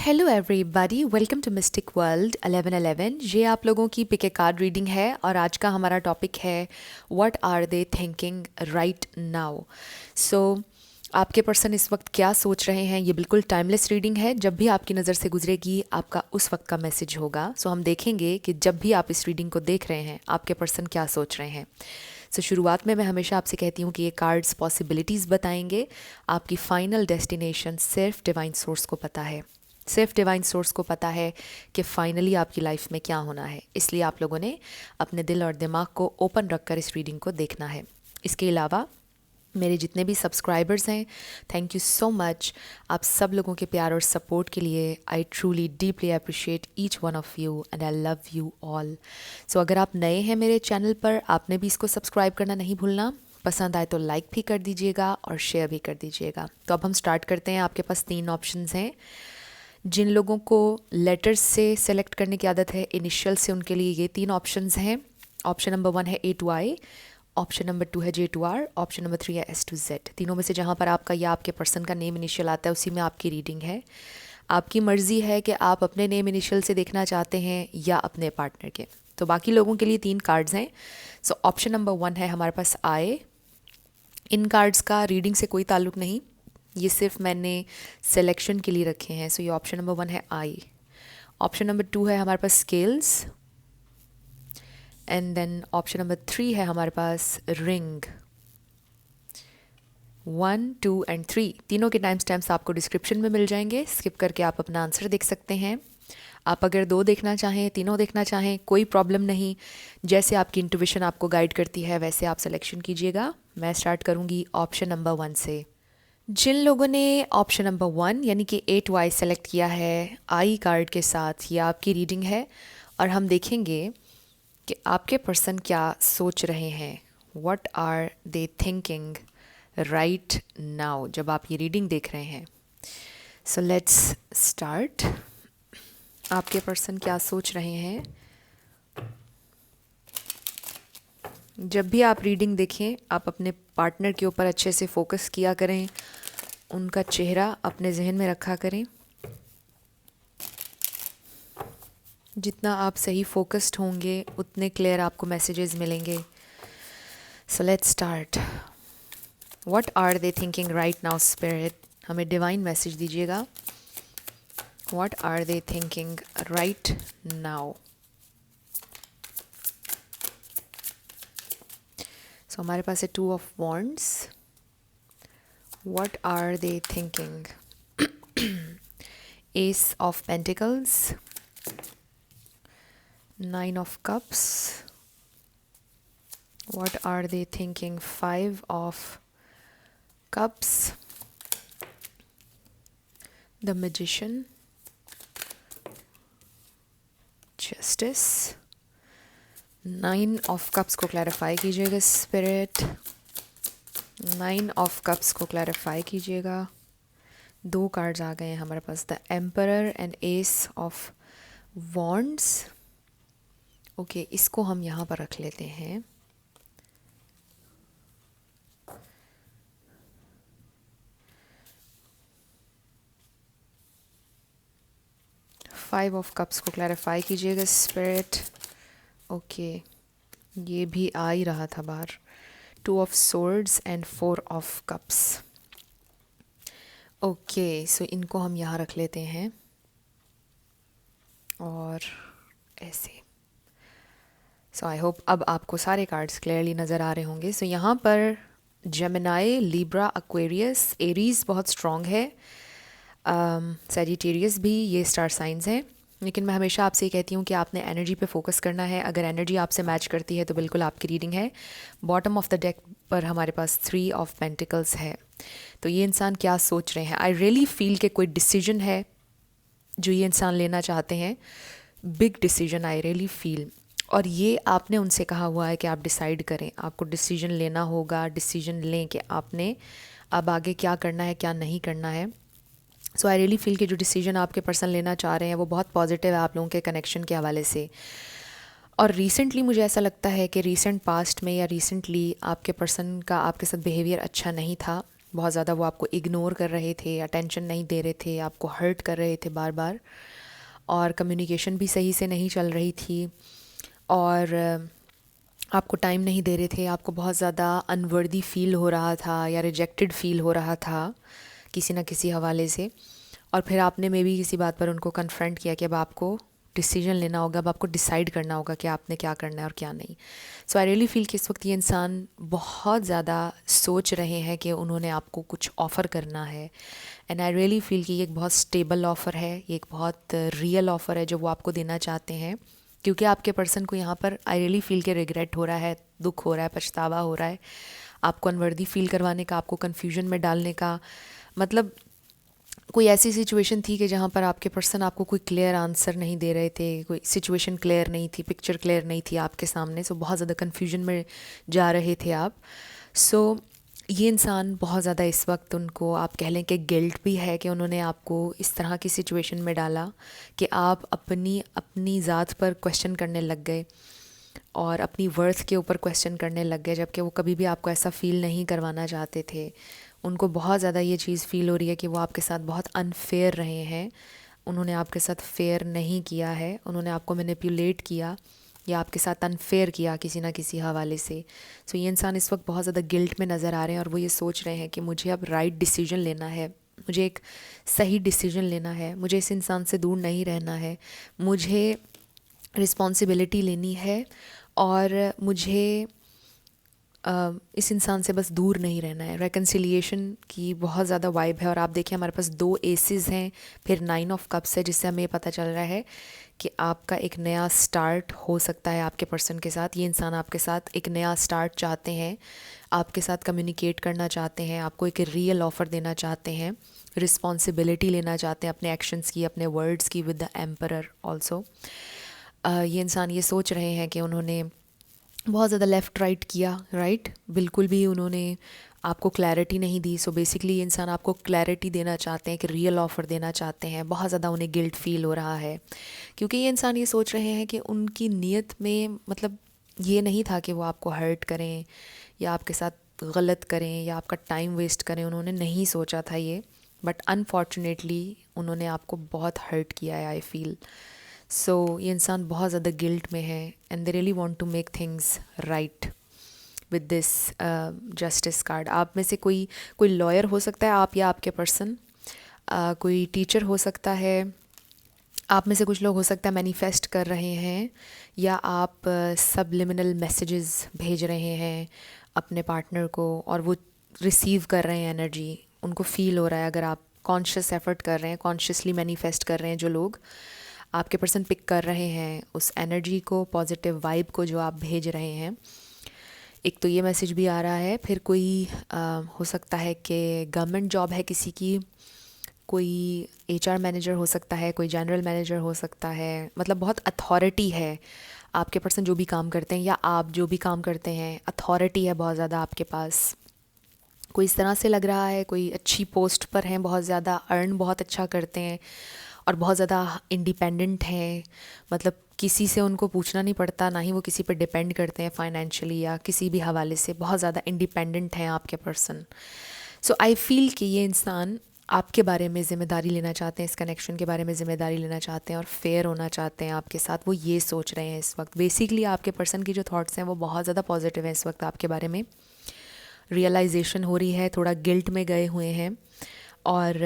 Hello everybody, welcome to mystic world 1111। ये आप लोगों की पिक ए कार्ड रीडिंग है और आज का हमारा टॉपिक है what are they thinking right now. So आपके पर्सन इस वक्त क्या सोच रहे हैं, ये बिल्कुल टाइमलेस रीडिंग है। जब भी आपकी नज़र से गुजरेगी आपका उस वक्त का मैसेज होगा। सो हम देखेंगे कि जब भी आप इस रीडिंग को देख रहे हैं आपके पर्सन क्या सोच रहे हैं। शुरुआत में मैं हमेशा आपसे कहती हूँ कि ये कार्ड्स पॉसिबिलिटीज़ बताएंगे। आपकी फाइनल डेस्टिनेशन सिर्फ डिवाइन सोर्स को पता है, सिर्फ डिवाइन सोर्स को पता है कि फाइनली आपकी लाइफ में क्या होना है। इसलिए आप लोगों ने अपने दिल और दिमाग को ओपन रखकर इस रीडिंग को देखना है। इसके अलावा मेरे जितने भी सब्सक्राइबर्स हैं, थैंक यू सो मच। आप सब लोगों के प्यार और सपोर्ट के लिए I truly deeply appreciate each one of you and I love you all. So अगर आप नए हैं मेरे चैनल पर, आपने भी इसको सब्सक्राइब करना नहीं भूलना। पसंद आए तो लाइक भी कर दीजिएगा और शेयर भी कर दीजिएगा। तो अब हम स्टार्ट करते हैं। आपके पास 3 ऑप्शंस हैं। जिन लोगों को लेटर्स से सेलेक्ट करने की आदत है, इनिशियल से, उनके लिए ये 3 ऑप्शंस हैं। ऑप्शन नंबर 1 है A to I, option number 2 है J to R, option number 3 है S to Z। तीनों में से जहाँ पर आपका या आपके पर्सन का नेम इनिशियल आता है उसी में आपकी रीडिंग है। आपकी मर्ज़ी है कि आप अपने नेम इनिशियल से देखना चाहते हैं या अपने पार्टनर के। तो बाकी लोगों के लिए 3 कार्ड्स हैं। सो ऑप्शन नंबर 1 है हमारे पास I। इन कार्ड्स का रीडिंग से कोई ताल्लुक़ नहीं, ये सिर्फ मैंने सिलेक्शन के लिए रखे हैं। सो ये ऑप्शन नंबर 1 है आई। ऑप्शन नंबर 2 है हमारे पास scales, and then option number 3 है हमारे पास रिंग। 1, 2 एंड 3 तीनों के टाइम स्टैम्प्स आपको डिस्क्रिप्शन में मिल जाएंगे। स्किप करके आप अपना आंसर देख सकते हैं। आप अगर 2 देखना चाहें, तीनों देखना चाहें, कोई प्रॉब्लम नहीं। जैसे आपकी इंट्यूशन आपको गाइड करती है वैसे आप सिलेक्शन कीजिएगा। मैं स्टार्ट करूँगी ऑप्शन नंबर 1 से। जिन लोगों ने ऑप्शन नंबर 1 यानी कि A to I सेलेक्ट किया है आई कार्ड के साथ, ये आपकी रीडिंग है और हम देखेंगे कि आपके पर्सन क्या सोच रहे हैं। What are they thinking right now जब आप ये रीडिंग देख रहे हैं। So let's start. आपके पर्सन क्या सोच रहे हैं। जब भी आप रीडिंग देखें आप अपने पार्टनर के ऊपर अच्छे से फोकस किया करें, उनका चेहरा अपने जहन में रखा करें। जितना आप सही फोकस्ड होंगे उतने क्लियर आपको मैसेजेस मिलेंगे। So let's start. What are they thinking right now spirit, हमें डिवाइन मैसेज दीजिएगा। What are they thinking right now. So हमारे पास है 2 of wands. What are they thinking? Ace of Pentacles, 9 of Cups. What are they thinking? 5 of Cups, the Magician, Justice, 9 of Cups को clarify कीजिएगा spirit. 9 of cups को clarify कीजिएगा। 2 cards आ गए हैं हमारे पास, the emperor and ace of wands. Okay, इसको हम यहाँ पर रख लेते हैं। फाइव ऑफ कप्स को क्लैरिफाई कीजिएगा स्पिरिट। ओके, ये भी आ ही रहा था बाहर। 2 of swords and 4 of cups. Okay, सो इनको हम यहाँ रख लेते हैं और ऐसे। सो आई होप अब आपको सारे कार्ड्स क्लियरली नज़र आ रहे होंगे। सो यहाँ पर जेमिनाई, लिब्रा, एक्वेरियस, एरीज बहुत स्ट्रॉन्ग है। सैजिटेरियस भी, ये स्टार साइंस हैं। लेकिन मैं हमेशा आपसे ये कहती हूँ कि आपने एनर्जी पे फोकस करना है। अगर एनर्जी आपसे मैच करती है तो बिल्कुल आपकी रीडिंग है। बॉटम ऑफ द डेक पर हमारे पास 3 ऑफ पेंटिकल्स है। तो ये इंसान क्या सोच रहे हैं। आई रियली फील कि कोई डिसीजन है जो ये इंसान लेना चाहते हैं, big decision I really feel. और ये आपने उनसे कहा हुआ है कि आप डिसाइड करें, आपको डिसीजन लेना होगा। डिसीजन लें कि आपने अब आगे क्या करना है, क्या नहीं करना है। सो आई रियली फील कि जो डिसीजन आपके पर्सन लेना चाह रहे हैं वो बहुत पॉजिटिव है आप लोगों के कनेक्शन के हवाले से। और रिसेंटली मुझे ऐसा लगता है कि रिसेंट पास्ट में या रिसेंटली आपके पर्सन का आपके साथ बिहेवियर अच्छा नहीं था। बहुत ज़्यादा वो आपको इग्नोर कर रहे थे, अटेंशन नहीं दे रहे थे, आपको हर्ट कर रहे थे बार बार, और कम्युनिकेशन भी सही से नहीं चल रही थी, और आपको टाइम नहीं दे रहे थे, आपको बहुत ज़्यादा अनवर्दी फील हो रहा था या रिजेक्टेड फील हो रहा था किसी ना किसी हवाले से। और फिर आपने मे बी किसी बात पर उनको कन्फ्रंट किया कि अब आपको डिसीजन लेना होगा, अब आपको डिसाइड करना होगा कि आपने क्या करना है और क्या नहीं। सो आई रियली फील कि इस वक्त ये इंसान बहुत ज़्यादा सोच रहे हैं कि उन्होंने आपको कुछ ऑफ़र करना है, एंड आई रियली फील कि ये एक बहुत स्टेबल ऑफ़र है, ये एक बहुत रियल ऑफ़र है जो वो आपको देना चाहते हैं, क्योंकि आपके पर्सन को यहाँ पर आई रियली फील के रिग्रेट हो रहा है, दुख हो रहा है, पछतावा हो रहा है, आपको अनवर्दी फील करवाने का, आपको कन्फ्यूजन में डालने का। मतलब कोई ऐसी सिचुएशन थी कि जहाँ पर आपके पर्सन आपको कोई क्लियर आंसर नहीं दे रहे थे, कोई सिचुएशन क्लियर नहीं थी, पिक्चर क्लियर नहीं थी आपके सामने, सो बहुत ज़्यादा कन्फ्यूजन में जा रहे थे आप। सो ये इंसान बहुत ज़्यादा इस वक्त, उनको आप कह लें कि गिल्ट भी है कि उन्होंने आपको इस तरह की सिचुएशन में डाला कि आप अपनी अपनी ज़ात पर क्वेश्चन करने लग गए और अपनी वर्थ के ऊपर क्वेश्चन करने लग गए, जबकि वो कभी भी आपको ऐसा फ़ील नहीं करवाना चाहते थे। उनको बहुत ज़्यादा ये चीज़ फ़ील हो रही है कि वो आपके साथ बहुत अनफेयर रहे हैं, उन्होंने आपके साथ फेयर नहीं किया है, उन्होंने आपको मैनिपुलेट किया या आपके साथ अनफेयर किया किसी ना किसी हवाले से। सो ये इंसान इस वक्त बहुत ज़्यादा गिल्ट में नज़र आ रहे हैं और वो ये सोच रहे हैं कि मुझे अब राइट डिसीजन लेना है, मुझे एक सही डिसीजन लेना है, मुझे इस इंसान से दूर नहीं रहना है, मुझे रिस्पॉन्सिबिलिटी लेनी है, और मुझे इस इंसान से बस दूर नहीं रहना है। रेकन्सिलिएशन की बहुत ज़्यादा वाइब है, और आप देखिए हमारे पास 2 एसेस हैं, फिर 9 ऑफ कप्स है, जिससे हमें पता चल रहा है कि आपका एक नया स्टार्ट हो सकता है आपके पर्सन के साथ। ये इंसान आपके साथ एक नया स्टार्ट चाहते हैं, आपके साथ कम्युनिकेट करना चाहते हैं, आपको एक रियल ऑफ़र देना चाहते हैं, रिस्पॉन्सिबिलिटी लेना चाहते हैं अपने एक्शंस की, अपने वर्ड्स की, विद द एम्परर ऑल्सो। ये इंसान ये सोच रहे हैं कि उन्होंने बहुत ज़्यादा लेफ़्ट राइट किया, राइट, बिल्कुल भी उन्होंने आपको क्लैरिटी नहीं दी। सो बेसिकली ये इंसान आपको क्लैरिटी देना चाहते हैं, कि रियल ऑफ़र देना चाहते हैं। बहुत ज़्यादा उन्हें गिल्ट फ़ील हो रहा है, क्योंकि ये इंसान ये सोच रहे हैं कि उनकी नीयत में मतलब ये नहीं था कि वो आपको हर्ट करें या आपके साथ गलत करें या आपका टाइम वेस्ट करें, उन्होंने नहीं सोचा था ये, बट अनफॉर्चुनेटली उन्होंने आपको बहुत हर्ट किया है, आई फील। सो ये इंसान बहुत ज़्यादा गिल्ट में है, and they really want to make things right with this justice card. आप में से कोई लॉयर हो सकता है, आप या आपके पर्सन, कोई टीचर हो सकता है, आप में से कुछ लोग हो सकता है मैनिफेस्ट कर रहे हैं, या आप सबलिमिनल मैसेजेस भेज रहे हैं अपने पार्टनर को और वो रिसीव कर रहे हैं एनर्जी, उनको फील हो रहा है। अगर आप कॉन्शियस एफर्ट कर रहे हैं, कॉन्शियसली मैनिफेस्ट कर रहे हैं, जो लोग आपके पर्सन पिक कर रहे हैं उस एनर्जी को, पॉजिटिव वाइब को जो आप भेज रहे हैं, एक तो ये मैसेज भी आ रहा है। फिर कोई हो सकता है कि गवर्नमेंट जॉब है किसी की, कोई एचआर मैनेजर हो सकता है, कोई जनरल मैनेजर हो सकता है, मतलब बहुत अथॉरिटी है आपके पर्सन जो भी काम करते हैं, या आप जो भी काम करते हैं, अथॉरिटी है बहुत ज़्यादा आपके पास। कोई इस तरह से लग रहा है, कोई अच्छी पोस्ट पर हैं, बहुत ज़्यादा अर्न बहुत अच्छा करते हैं और बहुत ज़्यादा इंडिपेंडेंट हैं, मतलब किसी से उनको पूछना नहीं पड़ता, ना ही वो किसी पर डिपेंड करते हैं फाइनेंशियली या किसी भी हवाले से, बहुत ज़्यादा इंडिपेंडेंट हैं आपके पर्सन। सो आई फील कि ये इंसान आपके बारे में ज़िम्मेदारी लेना चाहते हैं, इस कनेक्शन के बारे में ज़िम्मेदारी लेना चाहते हैं और फेयर होना चाहते हैं आपके साथ। वो ये सोच रहे हैं इस वक्त। बेसिकली आपके पर्सन की जो थॉट्स हैं वो बहुत ज़्यादा पॉजिटिव हैं इस वक्त आपके बारे में। रियलाइजेशन हो रही है, थोड़ा गिल्ट में गए हुए हैं, और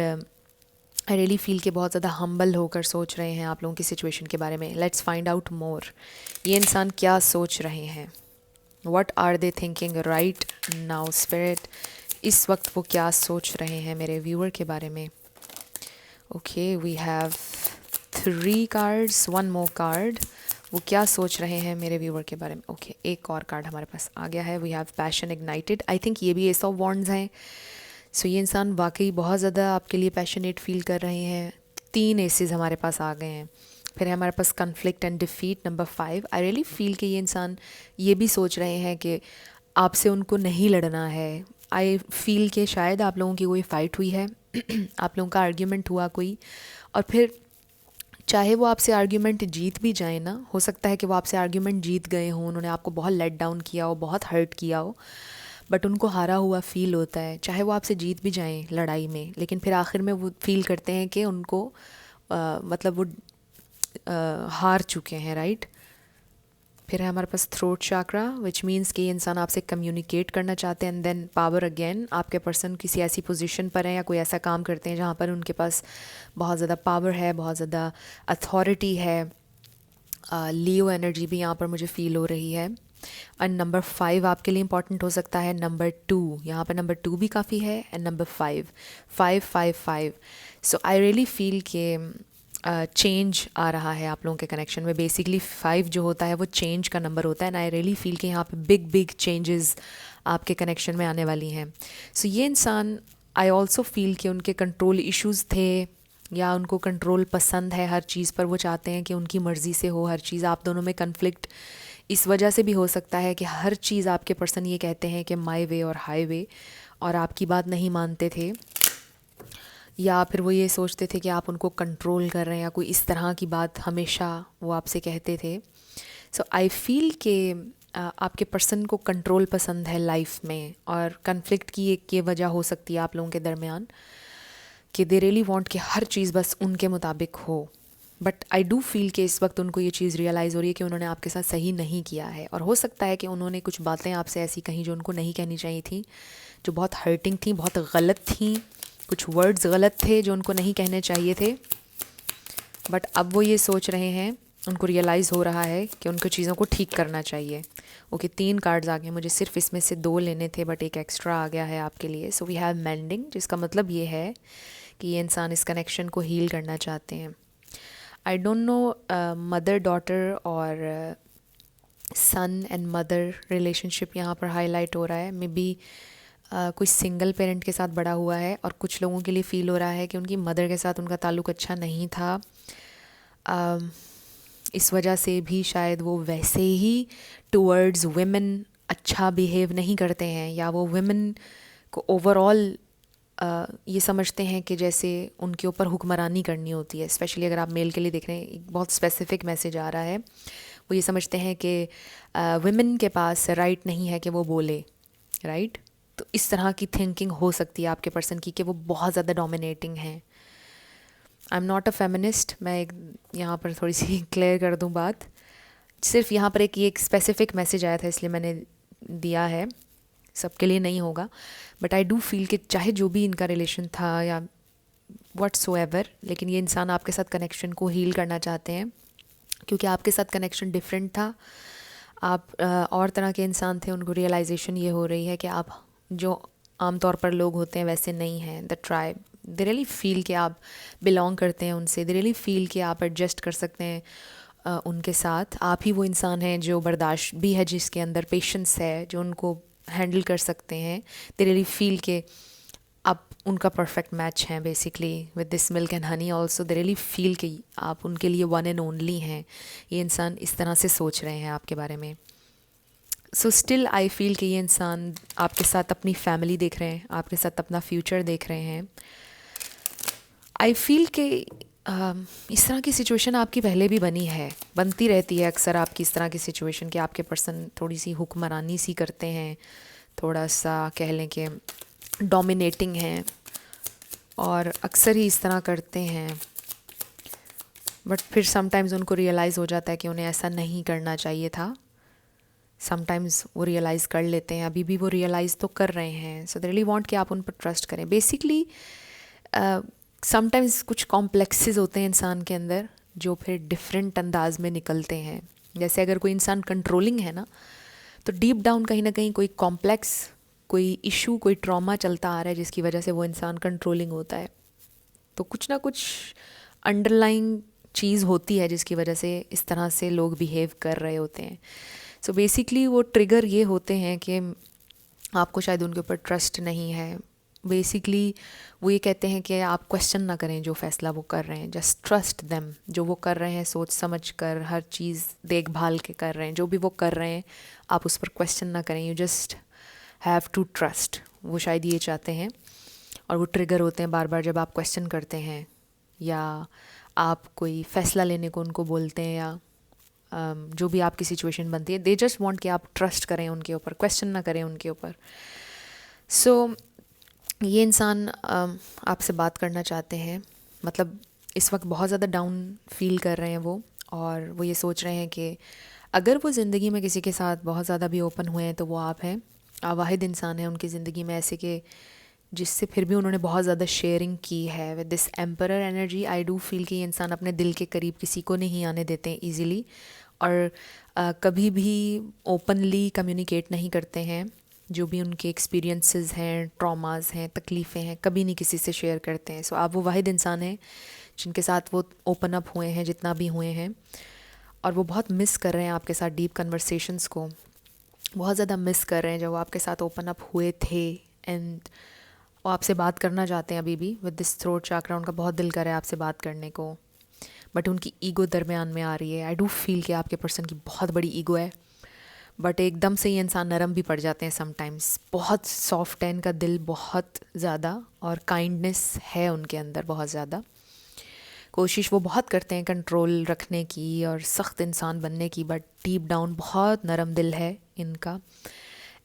आई रियली फील कि बहुत ज़्यादा हम्बल होकर सोच रहे हैं आप लोगों की सिचुएशन के बारे में। लेट्स फाइंड आउट मोर, ये इंसान क्या सोच रहे हैं, what are they thinking right now spirit, इस वक्त वो क्या सोच रहे हैं मेरे व्यूअर के बारे में। Okay, we have 3 cards, 1 more card, वो क्या सोच रहे हैं मेरे व्यूअर के बारे में। ओके, एक और कार्ड हमारे पास आ गया है, we have passion ignited. I think ये भी एस ऑफ वॉन्ड्स हैं। सो ये इंसान वाकई बहुत ज़्यादा आपके लिए पैशनेट फील कर रहे हैं। 3 एसेस हमारे पास आ गए हैं। फिर है हमारे पास conflict and defeat number 5। I really feel कि ये इंसान ये भी सोच रहे हैं कि आपसे उनको नहीं लड़ना है। आई फील कि शायद आप लोगों की कोई फ़ाइट हुई है आप लोगों का आर्ग्यूमेंट हुआ कोई, और फिर चाहे वो आपसे आर्ग्यूमेंट जीत भी जाए ना, हो सकता है कि वो आपसे आर्ग्यूमेंट जीत गए हों, उन्होंने आपको बहुत लेट डाउन किया हो, बहुत हर्ट किया हो, बट उनको हारा हुआ फील होता है, चाहे वो आपसे जीत भी जाएं लड़ाई में, लेकिन फिर आखिर में वो फील करते हैं कि उनको मतलब वो हार चुके हैं, राइट। फिर है हमारे पास थ्रोट चाक्रा, विच मीन्स कि ये इंसान आपसे कम्युनिकेट करना चाहते हैं। एंड देन पावर अगेन, आपके पर्सन किसी ऐसी पोजीशन पर हैं या कोई ऐसा काम करते हैं जहाँ पर उनके पास बहुत ज़्यादा पावर है, बहुत ज़्यादा अथॉरिटी है। लियो एनर्जी भी यहाँ पर मुझे फील हो रही है। एंड नंबर 5 आपके लिए इंपॉर्टेंट हो सकता है। नंबर 2, यहाँ पर नंबर 2 भी काफ़ी है। And number 5 so I really feel के चेंज आ रहा है आप लोगों के कनेक्शन में। बेसिकली 5 जो होता है वो चेंज का नंबर होता है। एंड आई रियली फील कि यहाँ पे बिग बिग चेंजेस आपके कनेक्शन में आने वाली हैं। सो ये इंसान, आई ऑल्सो फील कि उनके कंट्रोल इश्यूज़ थे, या उनको कंट्रोल पसंद है हर चीज़ पर। वो चाहते हैं कि उनकी मर्ज़ी से हो हर चीज़। आप दोनों में कन्फ्लिक्ट इस वजह से भी हो सकता है कि हर चीज़ आपके पर्सन ये कहते हैं कि माई वे और हाई वे, और आपकी बात नहीं मानते थे, या फिर वो ये सोचते थे कि आप उनको कंट्रोल कर रहे हैं, या कोई इस तरह की बात हमेशा वो आपसे कहते थे। सो आई फील कि आपके पर्सन को कंट्रोल पसंद है लाइफ में, और कन्फ्लिक्ट की एक ये वजह हो सकती है आप लोगों के दरमियान कि दे रियली वांट कि हर चीज़ बस उनके मुताबिक हो। बट आई डू फील कि इस वक्त उनको ये चीज़ रियलाइज़ हो रही है कि उन्होंने आपके साथ सही नहीं किया है, और हो सकता है कि उन्होंने कुछ बातें आपसे ऐसी कहीं जो उनको नहीं कहनी चाहिए थी, जो बहुत हर्टिंग थी, बहुत गलत थी। कुछ वर्ड्स गलत थे जो उनको नहीं कहने चाहिए थे। बट अब वो ये सोच रहे हैं, उनको रियलाइज़ हो रहा है कि उनको चीज़ों को ठीक करना चाहिए। ओके, 3 कार्ड्स आ गए, मुझे सिर्फ इसमें से 2 लेने थे, बट एक एक्स्ट्रा आ गया है आपके लिए। सो वी हैव मेंडिंग, जिसका मतलब ये है कि ये इंसान इस कनेक्शन को हील करना चाहते हैं। I don't know mother daughter और सन एंड मदर रिलेशनशिप यहाँ पर हाईलाइट हो रहा है। मे बी कोई सिंगल पेरेंट के साथ बड़ा हुआ है, और कुछ लोगों के लिए फ़ील हो रहा है कि उनकी मदर के साथ उनका ताल्लुक़ अच्छा नहीं था। इस वजह से भी शायद वो वैसे ही टुवर्ड्स वुमेन अच्छा बिहेव नहीं करते हैं, या वो वुमेन को ओवरऑल ये समझते हैं कि जैसे उनके ऊपर हुक्मरानी करनी होती है। स्पेशली अगर आप मेल के लिए देख रहे हैं, एक बहुत स्पेसिफिक मैसेज आ रहा है। वो ये समझते हैं कि वुमेन के पास राइट नहीं है कि वो बोले, राइट। तो इस तरह की थिंकिंग हो सकती है आपके पर्सन की कि वो बहुत ज़्यादा डोमिनेटिंग हैं। I am not a feminist, मैं एक यहाँ पर थोड़ी सी क्लियर कर दूँ बात। सिर्फ यहाँ पर एक स्पेसिफिक मैसेज आया था, इसलिए मैंने दिया है, सबके लिए नहीं होगा। बट आई डू फील कि चाहे जो भी इनका रिलेशन था या व्हाट्सोएवर, लेकिन ये इंसान आपके साथ कनेक्शन को हील करना चाहते हैं, क्योंकि आपके साथ कनेक्शन डिफरेंट था। आप और तरह के इंसान थे। उनको रियलाइजेशन ये हो रही है कि आप जो आमतौर पर लोग होते हैं वैसे नहीं हैं। The tribe, they really feel कि आप बिलोंग करते हैं उनसे। दे रियली फील कि आप एडजस्ट कर सकते हैं उनके साथ। आप ही वो इंसान हैं जो बर्दाश्त भी है, जिसके अंदर पेशेंस है, जो उनको हैंडल कर सकते हैं। दे रियली फील के आप उनका परफेक्ट मैच हैं। Basically with this milk and honey also they really feel कि आप उनके लिए वन एंड ओनली हैं। ये इंसान इस तरह से सोच रहे हैं आपके बारे में। सो स्टिल आई फील कि ये इंसान आपके साथ अपनी फैमिली देख रहे हैं, आपके साथ अपना फ्यूचर देख रहे हैं। आई फील कि इस तरह की सिचुएशन आपकी पहले भी बनी है, बनती रहती है अक्सर आपकी इस तरह की सिचुएशन कि आपके पर्सन थोड़ी सी हुक्मरानी सी करते हैं, थोड़ा सा कह लें कि डोमिनेटिंग हैं, और अक्सर ही इस तरह करते हैं। बट फिर समटाइम्स उनको रियलाइज़ हो जाता है कि उन्हें ऐसा नहीं करना चाहिए था। समटाइम्स वो रियलाइज़ कर लेते हैं, अभी भी वो रियलाइज़ तो कर रहे हैं। सो दे रियली वांट कि आप उन पर ट्रस्ट करें। बेसिकली समटाइम्स कुछ कॉम्प्लेक्सेस होते हैं इंसान के अंदर, जो फिर डिफरेंट अंदाज में निकलते हैं। जैसे अगर कोई इंसान कंट्रोलिंग है ना, तो डीप डाउन कहीं ना कहीं कोई कॉम्प्लेक्स, कोई इशू, कोई ट्रॉमा चलता आ रहा है, जिसकी वजह से वो इंसान कंट्रोलिंग होता है। तो कुछ ना कुछ अंडरलाइंग चीज़ होती है जिसकी वजह से इस तरह से लोग बिहेव कर रहे होते हैं। सो बेसिकली वो ट्रिगर ये होते हैं कि आपको शायद उनके ऊपर ट्रस्ट नहीं है। बेसिकली वो ये कहते हैं कि आप क्वेश्चन ना करें जो फ़ैसला वो कर रहे हैं, जस्ट ट्रस्ट देम। जो वो कर रहे हैं सोच समझ कर, हर चीज़ देखभाल के कर रहे हैं, जो भी वो कर रहे हैं आप उस पर क्वेश्चन ना करें। You just have to trust. वो शायद ये चाहते हैं, और वो ट्रिगर होते हैं बार बार जब आप क्वेश्चन करते हैं, या आप कोई फ़ैसला लेने को उनको बोलते हैं, या जो भी आपकी सिचुएशन बनती है, दे जस्ट वांट कि आप ट्रस्ट करें उनके ऊपर, क्वेश्चन ना करें उनके ऊपर. सो ये इंसान आपसे बात करना चाहते हैं, मतलब इस वक्त बहुत ज़्यादा डाउन फील कर रहे हैं वो, और वो ये सोच रहे हैं कि अगर वो ज़िंदगी में किसी के साथ बहुत ज़्यादा भी ओपन हुए हैं तो वो आप हैं. आप वाहिद इंसान हैं उनकी ज़िंदगी में ऐसे कि जिससे फिर भी उन्होंने बहुत ज़्यादा शेयरिंग की है. With this emperor energy I do feel कि ये इंसान अपने दिल के करीब किसी को नहीं आने देते हैं ईज़िली, और कभी भी ओपनली कम्युनिकेट नहीं करते हैं. जो भी उनके एक्सपीरियंसेस हैं, ट्रॉमास हैं, तकलीफ़ें हैं, कभी नहीं किसी से शेयर करते हैं. सो आप वो वाहिद इंसान हैं जिनके साथ वो ओपन अप हुए हैं जितना भी हुए हैं, और वो बहुत मिस कर रहे हैं आपके साथ डीप कन्वर्सेशंस को, बहुत ज़्यादा मिस कर रहे हैं जब वो आपके साथ ओपन अप हुए थे. एंड वो आपसे बात करना चाहते हैं अभी भी. विद दिस थ्रोट चाक्रा उनका बहुत दिल कर रहा है आपसे बात करने को, बट उनकी ईगो दरमियान में आ रही है. आई डू फील कि आपके पर्सन की बहुत बड़ी ईगो है, बट एकदम से ये इंसान नरम भी पड़ जाते हैं समटाइम्स. बहुत सॉफ्ट है इनका दिल बहुत ज़्यादा, और काइंडनेस है उनके अंदर बहुत ज़्यादा. कोशिश वो बहुत करते हैं कंट्रोल रखने की और सख्त इंसान बनने की, बट डीप डाउन बहुत नरम दिल है इनका.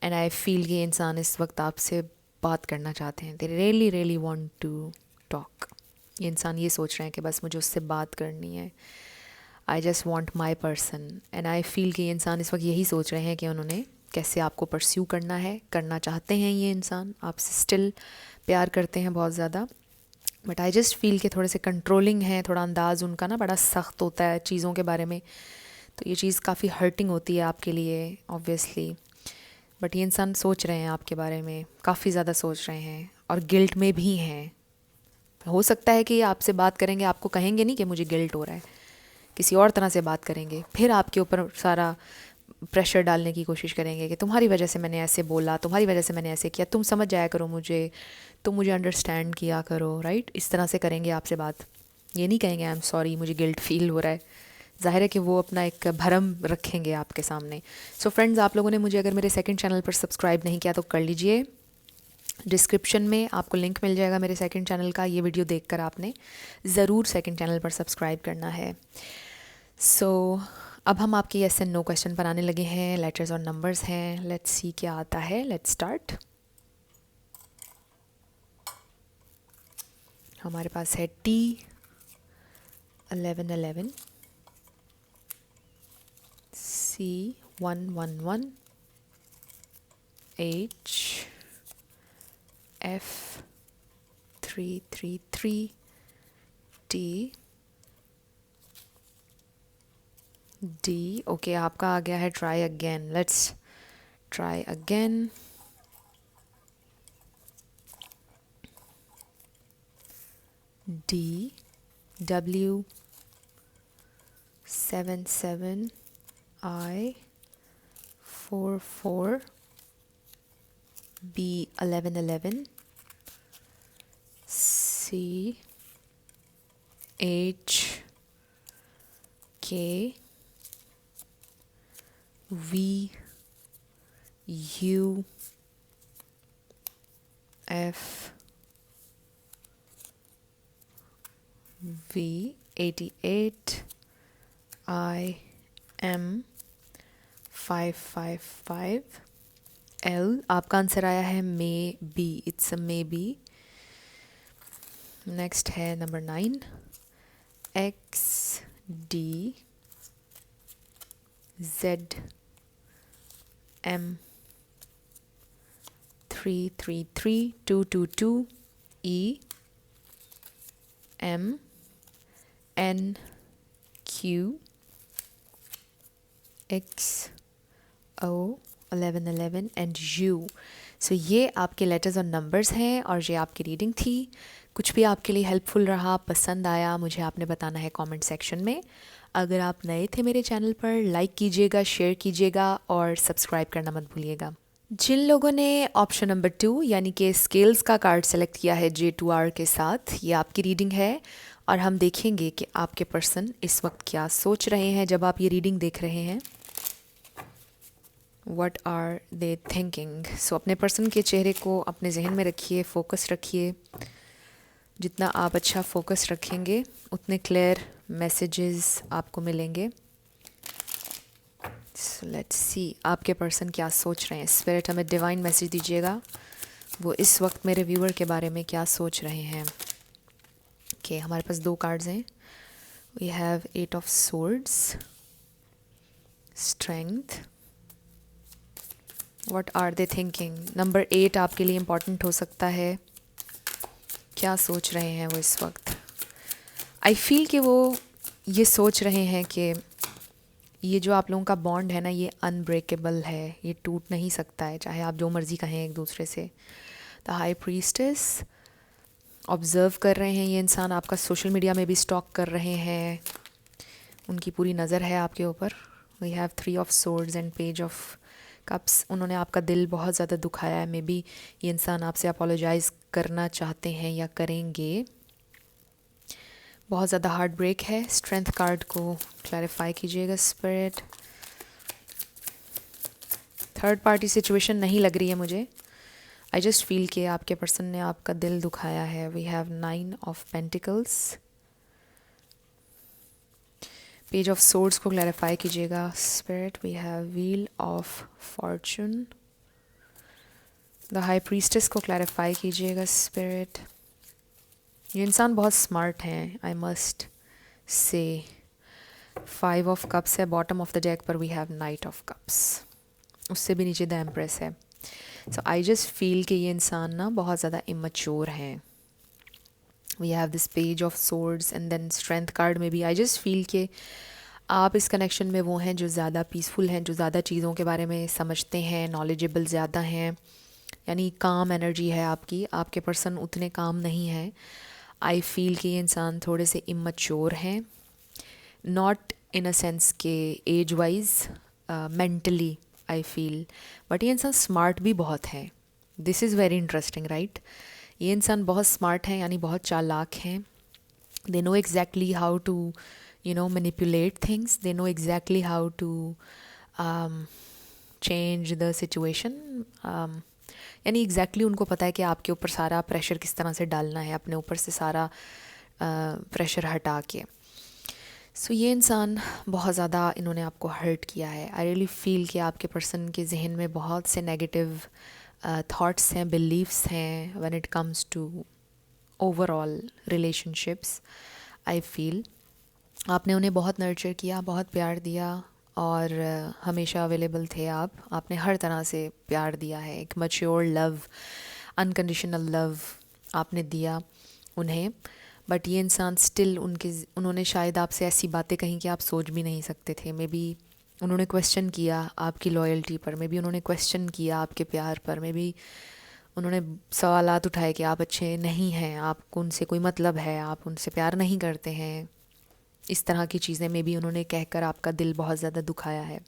एंड आई फील कि ये इंसान इस वक्त आपसे बात करना चाहते हैं. They really really want to talk. ये इंसान ये सोच रहे हैं कि बस मुझे उससे बात करनी है. I just want my person. And I feel कि ये इंसान इस वक्त यही सोच रहे हैं कि उन्होंने कैसे आपको परस्यू करना है, करना चाहते हैं. ये इंसान आपसे स्टिल प्यार करते हैं बहुत ज़्यादा, बट आई जस्ट फील कि थोड़े से कंट्रोलिंग है. थोड़ा अंदाज़ उनका ना बड़ा सख्त होता है चीज़ों के बारे में, तो ये चीज़ काफ़ी हर्टिंग होती है आपके लिए ऑब्वियसली. बट ये इंसान सोच रहे हैं आपके बारे में, काफ़ी ज़्यादा सोच रहे हैं, और गिल्ट में भी हैं. हो सकता है कि ये आपसे बात करेंगे, आपको कहेंगे नहीं कि मुझे गिल्ट हो रहा है, किसी और तरह से बात करेंगे, फिर आपके ऊपर सारा प्रेशर डालने की कोशिश करेंगे कि तुम्हारी वजह से मैंने ऐसे बोला, तुम्हारी वजह से मैंने ऐसे किया, तुम समझ जाया करो मुझे, तुम मुझे अंडरस्टैंड किया करो. राइट, इस तरह से करेंगे आपसे बात. ये नहीं कहेंगे आई एम सॉरी मुझे गिल्ट फील हो रहा है. ज़ाहिर है कि वो अपना एक भरम रखेंगे आपके सामने. सो फ्रेंड्स, आप लोगों ने मुझे अगर मेरे सेकंड चैनल पर सब्सक्राइब नहीं किया तो कर लीजिए. डिस्क्रिप्शन में आपको लिंक मिल जाएगा मेरे सेकंड चैनल का. ये वीडियो देखकर आपने ज़रूर सेकंड चैनल पर सब्सक्राइब करना है. सो अब हम आपके येस एंड नो क्वेश्चन पर आने लगे हैं. लेटर्स और नंबर्स हैं. लेट्स सी क्या आता है. Let's start. हमारे पास है T1111, C111, H, F333, T, D. Okay, आपका आ गया है try again. Let's try again. D, W, 77, I, 44, B, 1111, C, H, K, V, U, F, V, 88, I, M, 555, L. आपका आंसर आया है may be. It's a may be. Next है number 9, X, D, Z, M, 333, 222, E, M, N, Q, X, O, 1111 and U. सो ये आपके letters और numbers हैं, और ये आपकी रीडिंग थी. कुछ भी आपके लिए हेल्पफुल रहा, पसंद आया, मुझे आपने बताना है कमेंट सेक्शन में. अगर आप नए थे मेरे चैनल पर, लाइक कीजिएगा, शेयर कीजिएगा, और सब्सक्राइब करना मत भूलिएगा. जिन लोगों ने ऑप्शन नंबर 2 यानी कि स्केल्स का कार्ड सेलेक्ट किया है J2R के साथ, ये आपकी रीडिंग है, और हम देखेंगे कि आपके पर्सन इस वक्त क्या सोच रहे हैं जब आप ये रीडिंग देख रहे हैं. What are they thinking? सो अपने पर्सन के चेहरे को अपने जहन में रखिए, फोकस रखिए. जितना आप अच्छा फोकस रखेंगे उतने क्लियर मैसेजेस आपको मिलेंगे. सो लेट्स सी आपके पर्सन क्या सोच रहे हैं. स्पिरिट हमें डिवाइन मैसेज दीजिएगा, वो इस वक्त मेरे व्यूअर के बारे में क्या सोच रहे हैं. ओके, हमारे पास 2 कार्ड्स हैं. We have 8 of swords, strength. What are they thinking. Number 8 आपके लिए इम्पॉर्टेंट हो सकता है. क्या सोच रहे हैं वो इस वक्त. आई फील कि वो ये सोच रहे हैं कि ये जो आप लोगों का बॉन्ड है ना, ये अनब्रेकेबल है, ये टूट नहीं सकता है, चाहे आप जो मर्ज़ी कहें एक दूसरे से. द हाई प्रीस्टेस ऑब्ज़र्व कर रहे हैं ये इंसान, आपका सोशल मीडिया में भी स्टॉक कर रहे हैं, उनकी पूरी नज़र है आपके ऊपर. We have 3 of swords and page of cups. उन्होंने आपका दिल बहुत ज़्यादा दुखाया है. मे बी ये इंसान आपसे अपोलोजाइज़ करना चाहते हैं या करेंगे. बहुत ज़्यादा हार्ट ब्रेक है. स्ट्रेंथ कार्ड को क्लैरिफाई कीजिएगा स्पिरिट. थर्ड पार्टी सिचुएशन नहीं लग रही है मुझे. आई जस्ट फील कि आपके पर्सन ने आपका दिल दुखाया है. We have 9 of pentacles. Page of swords को क्लैरिफाई कीजिएगा spirit. We have wheel of fortune. The high priestess को क्लैरिफाई कीजिएगा स्पिरिट. ये इंसान बहुत स्मार्ट हैं, I must say. 5 of cups है बॉटम ऑफ द डेक पर. We have knight of cups. उससे भी नीचे द एम्प्रेस है. सो आई जस्ट फील कि ये इंसान ना बहुत ज़्यादा इमैच्योर हैं. We have this page of swords and then strength card में भी आई जस्ट फील कि आप इस कनेक्शन में वो हैं जो ज़्यादा पीसफुल हैं, जो ज़्यादा चीज़ों के बारे में समझते हैं, नॉलेजेबल ज़्यादा हैं. यानी काम एनर्जी है आपकी. आपके पर्सन उतने काम नहीं हैं. आई फील कि ये इंसान थोड़े से इमैच्योर हैं, नॉट इन अ सेंस के age wise, mentally I feel. But ये इंसान स्मार्ट भी बहुत हैं. This is very interesting right. ये इंसान बहुत स्मार्ट हैं, यानी बहुत चालाक हैं. They know exactly how to manipulate things. They know exactly how to change the situation. यानी एग्जैक्टली उनको पता है कि आपके ऊपर सारा प्रेशर किस तरह से डालना है, अपने ऊपर से सारा प्रेशर हटा के. सो ये इंसान बहुत ज़्यादा इन्होंने आपको हर्ट किया है. आई रियली फील कि आपके पर्सन के जहन में बहुत से नेगेटिव थॉट्स हैं, बिलीव्स हैं when it comes to overall relationships. I feel आपने उन्हें बहुत नर्चर किया, बहुत प्यार दिया और हमेशा अवेलेबल थे आप. आपने हर तरह से प्यार दिया है. एक मैच्योर लव, अनकंडीशनल लव आपने दिया उन्हें. बट ये इंसान स्टिल उन्होंने शायद आपसे ऐसी बातें कहीं कि आप सोच भी नहीं सकते थे. मे बी उन्होंने क्वेश्चन किया आपकी लॉयल्टी पर, मे बी उन्होंने क्वेश्चन किया आपके प्यार पर, मे बी उन्होंने सवालात उठाए कि आप अच्छे नहीं हैं, आपको उनसे कोई मतलब है, आप उनसे प्यार नहीं करते हैं. इस तरह की चीज़ें मे बी उन्होंने कहकर आपका दिल बहुत ज़्यादा दुखाया है.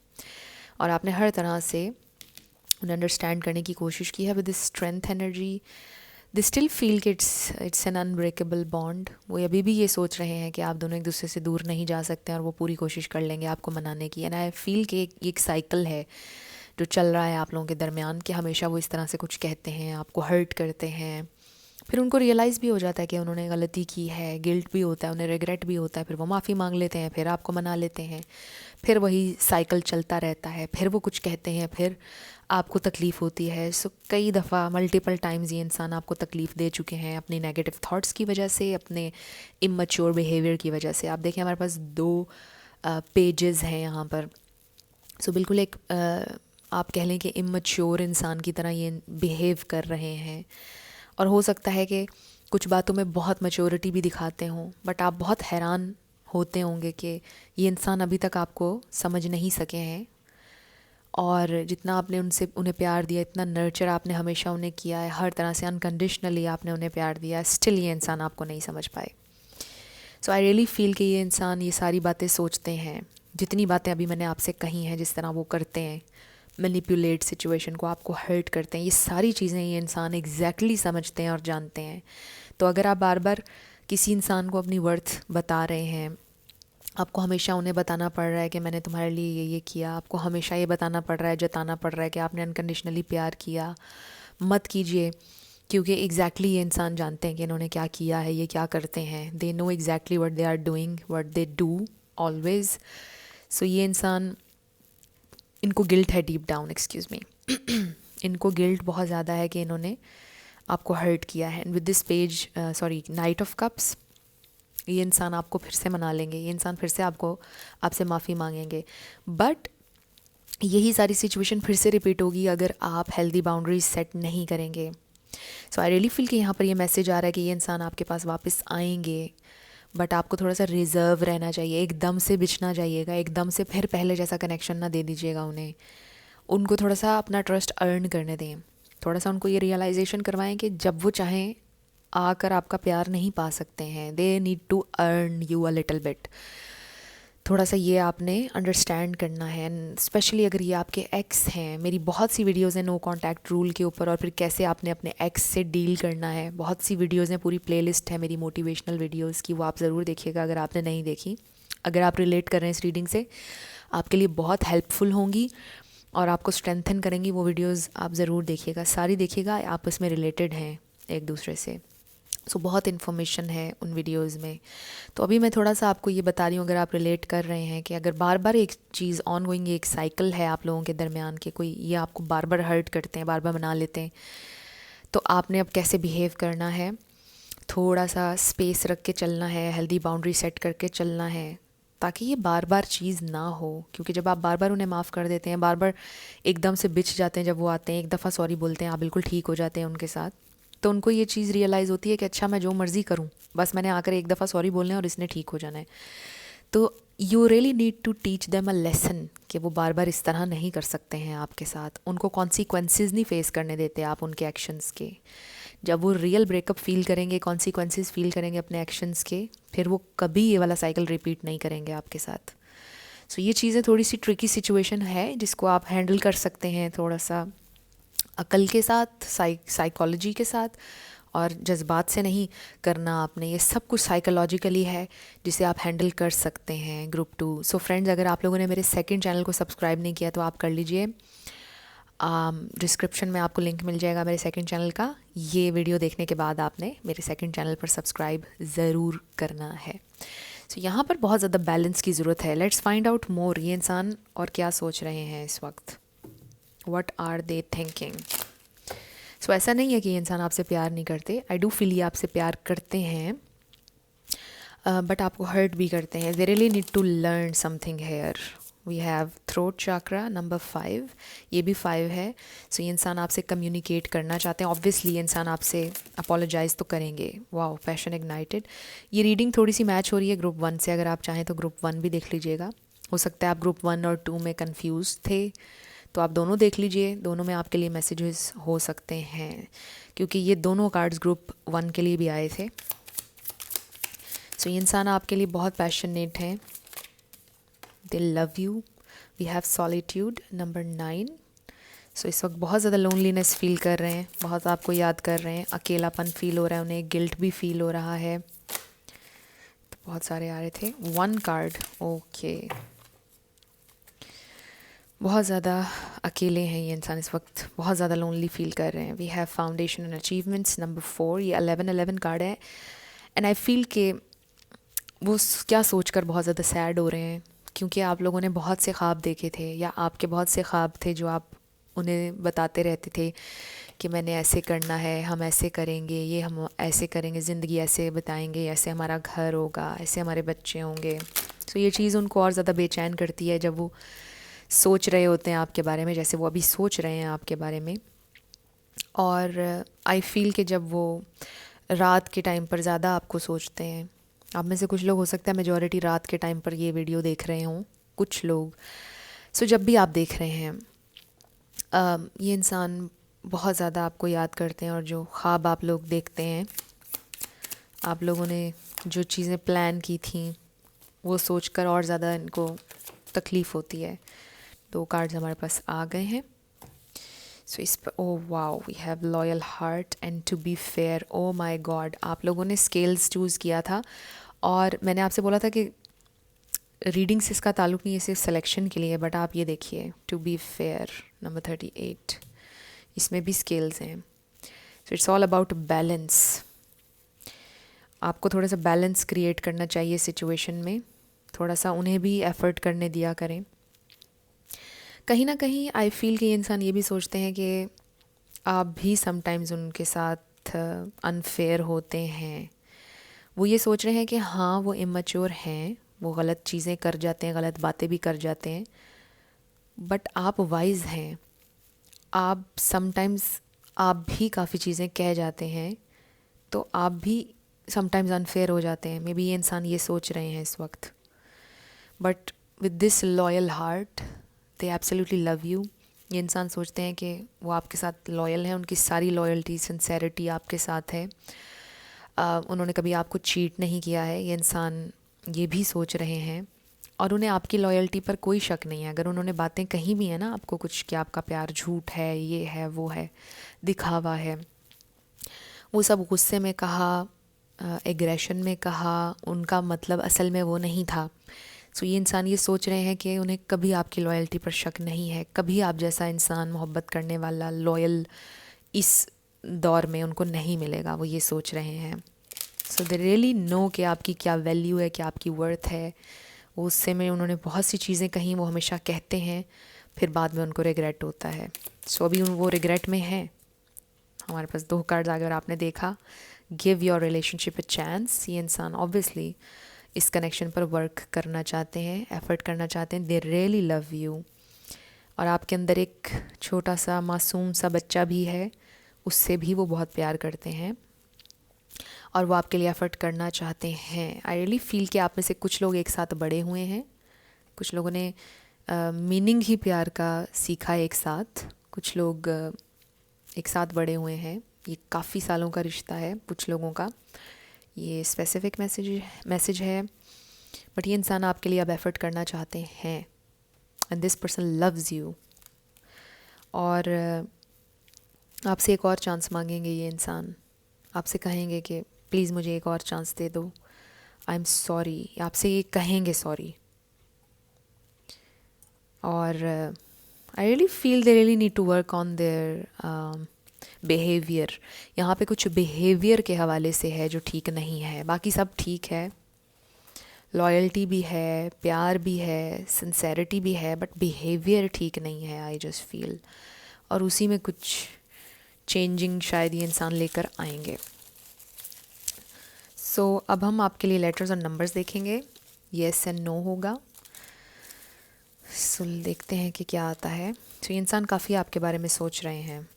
और आपने हर तरह से उन्हें अंडरस्टैंड करने की कोशिश की है. With this strength energy they still feel कि इट्स एन अनब्रेकेबल बॉन्ड. वो अभी भी ये सोच रहे हैं कि आप दोनों एक दूसरे से दूर नहीं जा सकते और वो पूरी कोशिश कर लेंगे आपको मनाने की. एंड आई फील कि एक साइकिल है जो चल रहा है आप लोगों के दरमियान, कि हमेशा वो इस तरह से कुछ कहते हैं, आपको हर्ट करते हैं, फिर उनको रियलाइज़ भी हो जाता है कि उन्होंने गलती की है, गिल्ट भी होता है, उन्हें रिग्रेट भी होता है, फिर वो माफ़ी मांग लेते हैं, फिर आपको मना लेते हैं, फिर वही साइकिल चलता रहता है, फिर वो कुछ कहते हैं, फिर आपको तकलीफ़ होती है. सो कई दफ़ा मल्टीपल टाइम्स ये इंसान आपको तकलीफ़ दे चुके हैं अपनी नेगेटिव थाट्स की वजह से, अपने इमैच्योर बिहेवियर की वजह से. आप देखें हमारे पास 2 पेजेस हैं यहाँ पर. सो बिल्कुल एक आप कह लें कि इमैच्योर इंसान की तरह ये बिहेव कर रहे हैं. और हो सकता है कि कुछ बातों में बहुत मैच्योरिटी भी दिखाते हों, बट आप बहुत हैरान होते होंगे कि ये इंसान अभी तक आपको समझ नहीं सके हैं. और जितना आपने उन्हें प्यार दिया, इतना नर्चर आपने हमेशा उन्हें किया है, हर तरह से अनकंडीशनली आपने उन्हें प्यार दिया है, स्टिल ये इंसान आपको नहीं समझ पाए. सो आई रियली फील कि ये इंसान ये सारी बातें सोचते हैं, जितनी बातें अभी मैंने आपसे कही हैं, जिस तरह वो करते हैं, मैनिपुलेट सिचुएशन को, आपको हर्ट करते हैं, ये सारी चीज़ें ये इंसान एग्जैक्टली समझते हैं और जानते हैं. तो अगर आप बार बार किसी इंसान को अपनी वर्थ बता रहे हैं, आपको हमेशा उन्हें बताना पड़ रहा है कि मैंने तुम्हारे लिए ये किया, आपको हमेशा ये बताना पड़ रहा है, जताना पड़ रहा है कि आपने अनकंडीशनली प्यार किया, मत कीजिए. क्योंकि एग्जैक्टली ये इंसान जानते हैं कि इन्होंने क्या किया है, ये क्या करते हैं. They know exactly what they are doing, what they do always. So ये इंसान इनको गिल्ट है डीप डाउन, एक्सक्यूज़ मी, इनको गिल्ट बहुत ज़्यादा है कि इन्होंने आपको हर्ट किया है। And with this page, sorry, night of cups, ये इंसान आपको फिर से मना लेंगे, ये इंसान फिर से आपसे माफ़ी मांगेंगे, बट यही सारी सिचुएशन फिर से रिपीट होगी अगर आप हेल्दी बाउंड्रीज सेट नहीं करेंगे। सो आई रियली फील कि यहाँ पर ये मैसेज आ रहा है कि ये इंसान आपके पास वापस आएंगे, बट आपको थोड़ा सा रिजर्व रहना चाहिए, एकदम से बिछना जाइएगा, एकदम से फिर पहले जैसा कनेक्शन ना दे दीजिएगा उन्हें। उनको थोड़ा सा अपना ट्रस्ट अर्न करने दें, थोड़ा सा उनको ये रियलाइजेशन करवाएं कि जब वो चाहें आकर आपका प्यार नहीं पा सकते हैं, they need to earn you a little bit. थोड़ा सा ये आपने अंडरस्टैंड करना है, एंड स्पेशली अगर ये आपके एक्स हैं। मेरी बहुत सी वीडियोस हैं नो कांटेक्ट रूल के ऊपर, और फिर कैसे आपने अपने एक्स से डील करना है, बहुत सी वीडियोस हैं, पूरी प्लेलिस्ट है मेरी मोटिवेशनल वीडियोस की, वो आप ज़रूर देखिएगा अगर आपने नहीं देखी। अगर आप रिलेट कर रहे हैं इस रीडिंग से, आपके लिए बहुत हेल्पफुल होंगी और आपको स्ट्रेंथन करेंगी वो वीडियोज़। आप ज़रूर देखिएगा, सारी देखिएगा, आपस में रिलेटेड हैं एक दूसरे से। सो बहुत इन्फॉर्मेशन है उन वीडियोज़ में। तो अभी मैं थोड़ा सा आपको ये बता रही हूँ, अगर आप रिलेट कर रहे हैं कि अगर बार बार एक चीज़ ऑन गोइंग, एक साइकिल है आप लोगों के दरमियान के, कोई ये आपको बार बार हर्ट करते हैं, बार बार मना लेते हैं, तो आपने अब कैसे बिहेव करना है। थोड़ा सा स्पेस रख के चलना है, हेल्दी बाउंड्री सेट करके चलना है, ताकि ये बार बार चीज़ ना हो। क्योंकि जब आप बार बार उन्हें माफ़ कर देते हैं, बार बार एकदम से बिछ जाते हैं, जब वो आते हैं एक दफ़ा सॉरी बोलते हैं, आप बिल्कुल ठीक हो जाते हैं उनके साथ, तो उनको ये चीज़ रियलाइज़ होती है कि अच्छा मैं जो मर्ज़ी करूँ, बस मैंने आकर एक दफ़ा सॉरी बोलना है और इसने ठीक हो जाना है। तो you really need to teach them a lesson कि वो बार बार इस तरह नहीं कर सकते हैं आपके साथ। उनको कॉन्सिक्वेंसेस नहीं फेस करने देते आप उनके एक्शंस के। जब वो रियल ब्रेकअप फील करेंगे, कॉन्सिक्वेंसेस फील करेंगे अपने एक्शंस के, फिर वो कभी ये वाला साइकिल रिपीट नहीं करेंगे आपके साथ। सो ये चीज़ें थोड़ी सी ट्रिकी सिचुएशन है जिसको आप हैंडल कर सकते हैं थोड़ा सा अकल के साथ, साइकोलॉजी के साथ, और जज्बात से नहीं करना आपने। ये सब कुछ साइकोलॉजिकली है जिसे आप हैंडल कर सकते हैं। ग्रुप 2। सो फ्रेंड्स, अगर आप लोगों ने मेरे सेकंड चैनल को सब्सक्राइब नहीं किया तो आप कर लीजिए। डिस्क्रिप्शन में आपको लिंक मिल जाएगा मेरे सेकंड चैनल का। ये वीडियो देखने के बाद आपने मेरे सेकंड चैनल पर सब्सक्राइब ज़रूर करना है। सो यहाँ पर बहुत ज़्यादा बैलेंस की ज़रूरत है। लेट्स फाइंड आउट मोर, ये इंसान और क्या सोच रहे हैं इस वक्त। What are they thinking. So ऐसा नहीं है कि ये इंसान आपसे प्यार नहीं करते, आई डू फील ये आपसे प्यार करते हैं, बट आपको हर्ट भी करते हैं। They really need to learn something here. We have throat chakra number 5, ये भी 5 है। सो ये इंसान आपसे कम्युनिकेट करना चाहते हैं। ऑब्वियसली ये इंसान आपसे अपोलोजाइज़ तो करेंगे। Wow, passion ignited. ये रीडिंग थोड़ी सी मैच हो रही है ग्रुप 1 से। अगर आप चाहें तो ग्रुप 1 भी देख लीजिएगा। हो सकता है आप ग्रुप 1 और 2 में कन्फ्यूज़ थे, तो आप दोनों देख लीजिए, दोनों में आपके लिए मैसेजेस हो सकते हैं, क्योंकि ये दोनों कार्ड्स ग्रुप 1 के लिए भी आए थे। सो ये इंसान आपके लिए बहुत पैशनेट हैं। They love you. We have solitude number 9। So इस वक्त बहुत ज़्यादा लोनलीनेस फील कर रहे हैं, बहुत आपको याद कर रहे हैं, अकेलापन फील हो रहा है उन्हें, गिल्ट भी फील हो रहा है। तो बहुत सारे आ रहे थे। 1 कार्ड, ओके। बहुत ज़्यादा अकेले हैं ये इंसान इस वक्त, बहुत ज़्यादा लोनली फील कर रहे हैं। We have foundation and achievements number 4। ये 11 कार्ड है। एंड आई फील के वो क्या सोचकर बहुत ज़्यादा सैड हो रहे हैं, क्योंकि आप लोगों ने बहुत से ख्वाब देखे थे, या आपके बहुत से ख्वाब थे जो आप उन्हें बताते रहते थे कि मैंने ऐसे करना है, हम ऐसे करेंगे, ये हम ऐसे करेंगे, ज़िंदगी ऐसे बताएंगे, ऐसे हमारा घर होगा, ऐसे हमारे बच्चे होंगे। सो ये चीज़ उनको और ज़्यादा बेचैन करती है जब वो सोच रहे होते हैं आपके बारे में, जैसे वो अभी सोच रहे हैं आपके बारे में। और आई फील कि जब वो रात के टाइम पर ज़्यादा आपको सोचते हैं, आप में से कुछ लोग हो सकता है मेजॉरिटी रात के टाइम पर ये वीडियो देख रहे हों, कुछ लोग। सो जब भी आप देख रहे हैं, ये इंसान बहुत ज़्यादा आपको याद करते हैं, और जो ख्वाब आप लोग देखते हैं, आप लोगों ने जो चीज़ें प्लान की थी वो सोचकर और ज़्यादा इनको तकलीफ़ होती है। 2 कार्ड्स हमारे पास आ गए हैं। सो इस पर, oh wow, we have loyal heart and to be fair. Oh my God, आप लोगों ने स्केल्स चूज़ किया था, और मैंने आपसे बोला था कि रीडिंग से इसका ताल्लुक़ नहीं है, सिर्फ सिलेक्शन के लिए। बट आप ये देखिए, टू बी फेयर नंबर 38, इसमें भी स्केल्स हैं। So it's all about balance. आपको थोड़ा सा बैलेंस क्रिएट करना चाहिए सिचुएशन में, थोड़ा सा उन्हें भी एफ़र्ट करने दिया करें। कहीं ना कहीं आई फील कि ये इंसान ये भी सोचते हैं कि आप भी समटाइम्स उनके साथ अनफेयर होते हैं। वो ये सोच रहे हैं कि हाँ वो इमैच्योर हैं, वो गलत चीज़ें कर जाते हैं, गलत बातें भी कर जाते हैं, बट आप वाइज हैं। आप समटाइम्स आप भी काफ़ी चीज़ें कह जाते हैं, तो आप भी समटाइम्स अनफेयर हो जाते हैं। मे बी ये इंसान ये सोच रहे हैं इस वक्त, but with this loyal heart they absolutely love you. ये इंसान सोचते हैं कि वो आपके साथ लॉयल हैं, उनकी सारी लॉयल्टी सिंसेरिटी आपके साथ है। उन्होंने कभी आपको चीट नहीं किया है, ये इंसान ये भी सोच रहे हैं। और उन्हें आपकी लॉयल्टी पर कोई शक नहीं है। अगर उन्होंने बातें कही भी हैं ना आपको कुछ कि आपका प्यार झूठ है, ये है, वो है, दिखावा है, वो सब गुस्से में कहा, एग्रेशन में कहा, उनका मतलब असल में वो नहीं था। सो ये इंसान ये सोच रहे हैं कि उन्हें कभी आपकी लॉयल्टी पर शक नहीं है, कभी आप जैसा इंसान मोहब्बत करने वाला लॉयल इस दौर में उनको नहीं मिलेगा। वो ये सोच रहे हैं। सो दे रियली नो कि आपकी क्या वैल्यू है, क्या आपकी वर्थ है। वो उससे में उन्होंने बहुत सी चीज़ें कहीं, वो हमेशा कहते हैं, फिर बाद में उनको रिग्रेट होता है। सो अभी वो रिग्रेट में हैं। हमारे पास 2 कार्ड्स अगर आपने देखा, give your relationship a chance. ये इंसान ऑब्वियसली इस कनेक्शन पर वर्क करना चाहते हैं, एफर्ट करना चाहते हैं। They really love you. और आपके अंदर एक छोटा सा मासूम सा बच्चा भी है, उससे भी वो बहुत प्यार करते हैं और वो आपके लिए एफर्ट करना चाहते हैं। आई रियली फील कि आप में से कुछ लोग एक साथ बड़े हुए हैं, कुछ लोगों ने मीनिंग ही प्यार का सीखा एक साथ, कुछ लोग एक साथ बड़े हुए हैं। ये काफ़ी सालों का रिश्ता है कुछ लोगों का। ये स्पेसिफिक मैसेज है, बट ये इंसान आपके लिए अब एफर्ट करना चाहते हैं and this person loves you. और आपसे एक और चांस मांगेंगे ये इंसान, आपसे कहेंगे कि प्लीज़ मुझे एक और चांस दे दो, आई एम सॉरी। आपसे ये कहेंगे सॉरी। और I really feel they really need to work on their behaviour. यहाँ पे कुछ बिहेवियर के हवाले से है जो ठीक नहीं है, बाकी सब ठीक है। लॉयल्टी भी है, प्यार भी है, सिंसेरिटी भी है, बट बिहेवियर ठीक नहीं है आई जस्ट फील। और उसी में कुछ चेंजिंग शायद ये इंसान लेकर आएंगे। सो अब हम आपके लिए लेटर्स और नंबर्स देखेंगे, येस एंड नो होगा। सो देखते हैं कि क्या आता है। सो ये इंसान काफ़ी आपके बारे में सोच रहे हैं।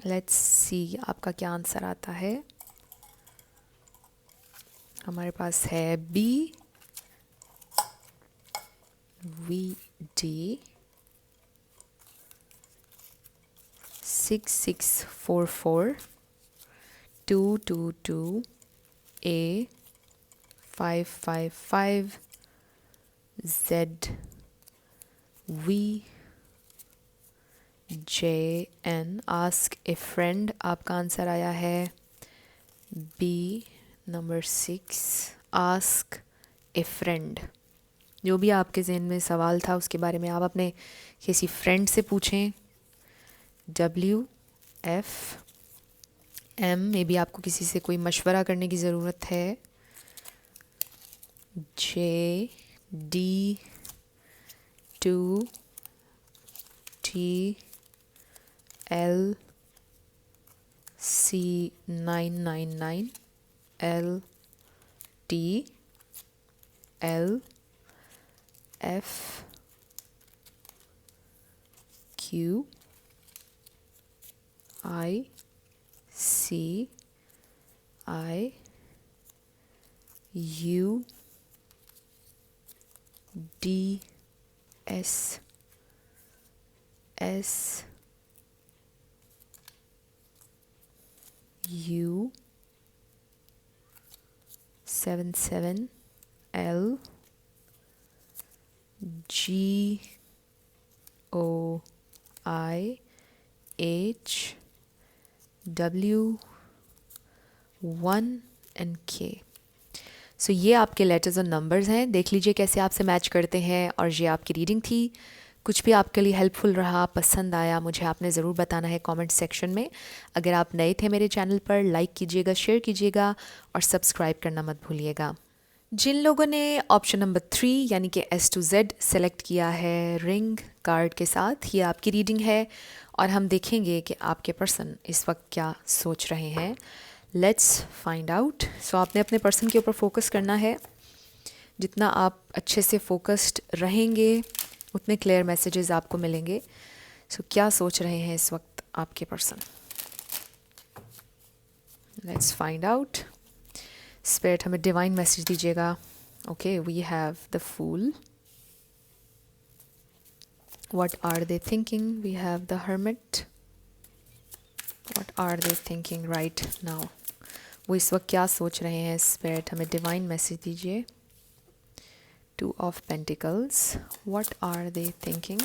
लेट्स सी आपका क्या आंसर आता है। हमारे पास है B, V D, 6644, 222, A, 555, Z, V, J, N। Ask a friend आपका आंसर आया है। B, number 6, ask a friend. जो भी आपके जहन में सवाल था उसके बारे में आप अपने किसी फ्रेंड से पूछें। W, F, M, में भी आपको किसी से कोई मशवरा करने की ज़रूरत है। J, D, 2, T, L, C, 999, L, T, L, F, Q, I, C, I, U, D, S, S, U, 77, L, G, O, I, H, W, 1 and K। सो ये आपके लेटर्स और नंबर्स हैं। देख लीजिए कैसे आपसे मैच करते हैं। और ये आपकी रीडिंग थी। कुछ भी आपके लिए हेल्पफुल रहा, पसंद आया, मुझे आपने ज़रूर बताना है कमेंट सेक्शन में। अगर आप नए थे मेरे चैनल पर, लाइक कीजिएगा, शेयर कीजिएगा और सब्सक्राइब करना मत भूलिएगा। जिन लोगों ने ऑप्शन नंबर 3 यानी कि S to Z सेलेक्ट किया है रिंग कार्ड के साथ, ये आपकी रीडिंग है और हम देखेंगे कि आपके पर्सन इस वक्त क्या सोच रहे हैं। Let's find out. सो आपने अपने पर्सन के ऊपर फोकस करना है। जितना आप अच्छे से फोकस्ड रहेंगे उतने क्लियर मैसेजेस आपको मिलेंगे। सो क्या सोच रहे हैं इस वक्त आपके person, let's find out. Spirit हमें डिवाइन मैसेज दीजिएगा। Okay, we have the fool. What are they thinking? We have the hermit. What are they thinking right now? वो इस वक्त क्या सोच रहे हैं? स्पिरिट हमें डिवाइन मैसेज दीजिए। 2 of Pentacles, what are they thinking?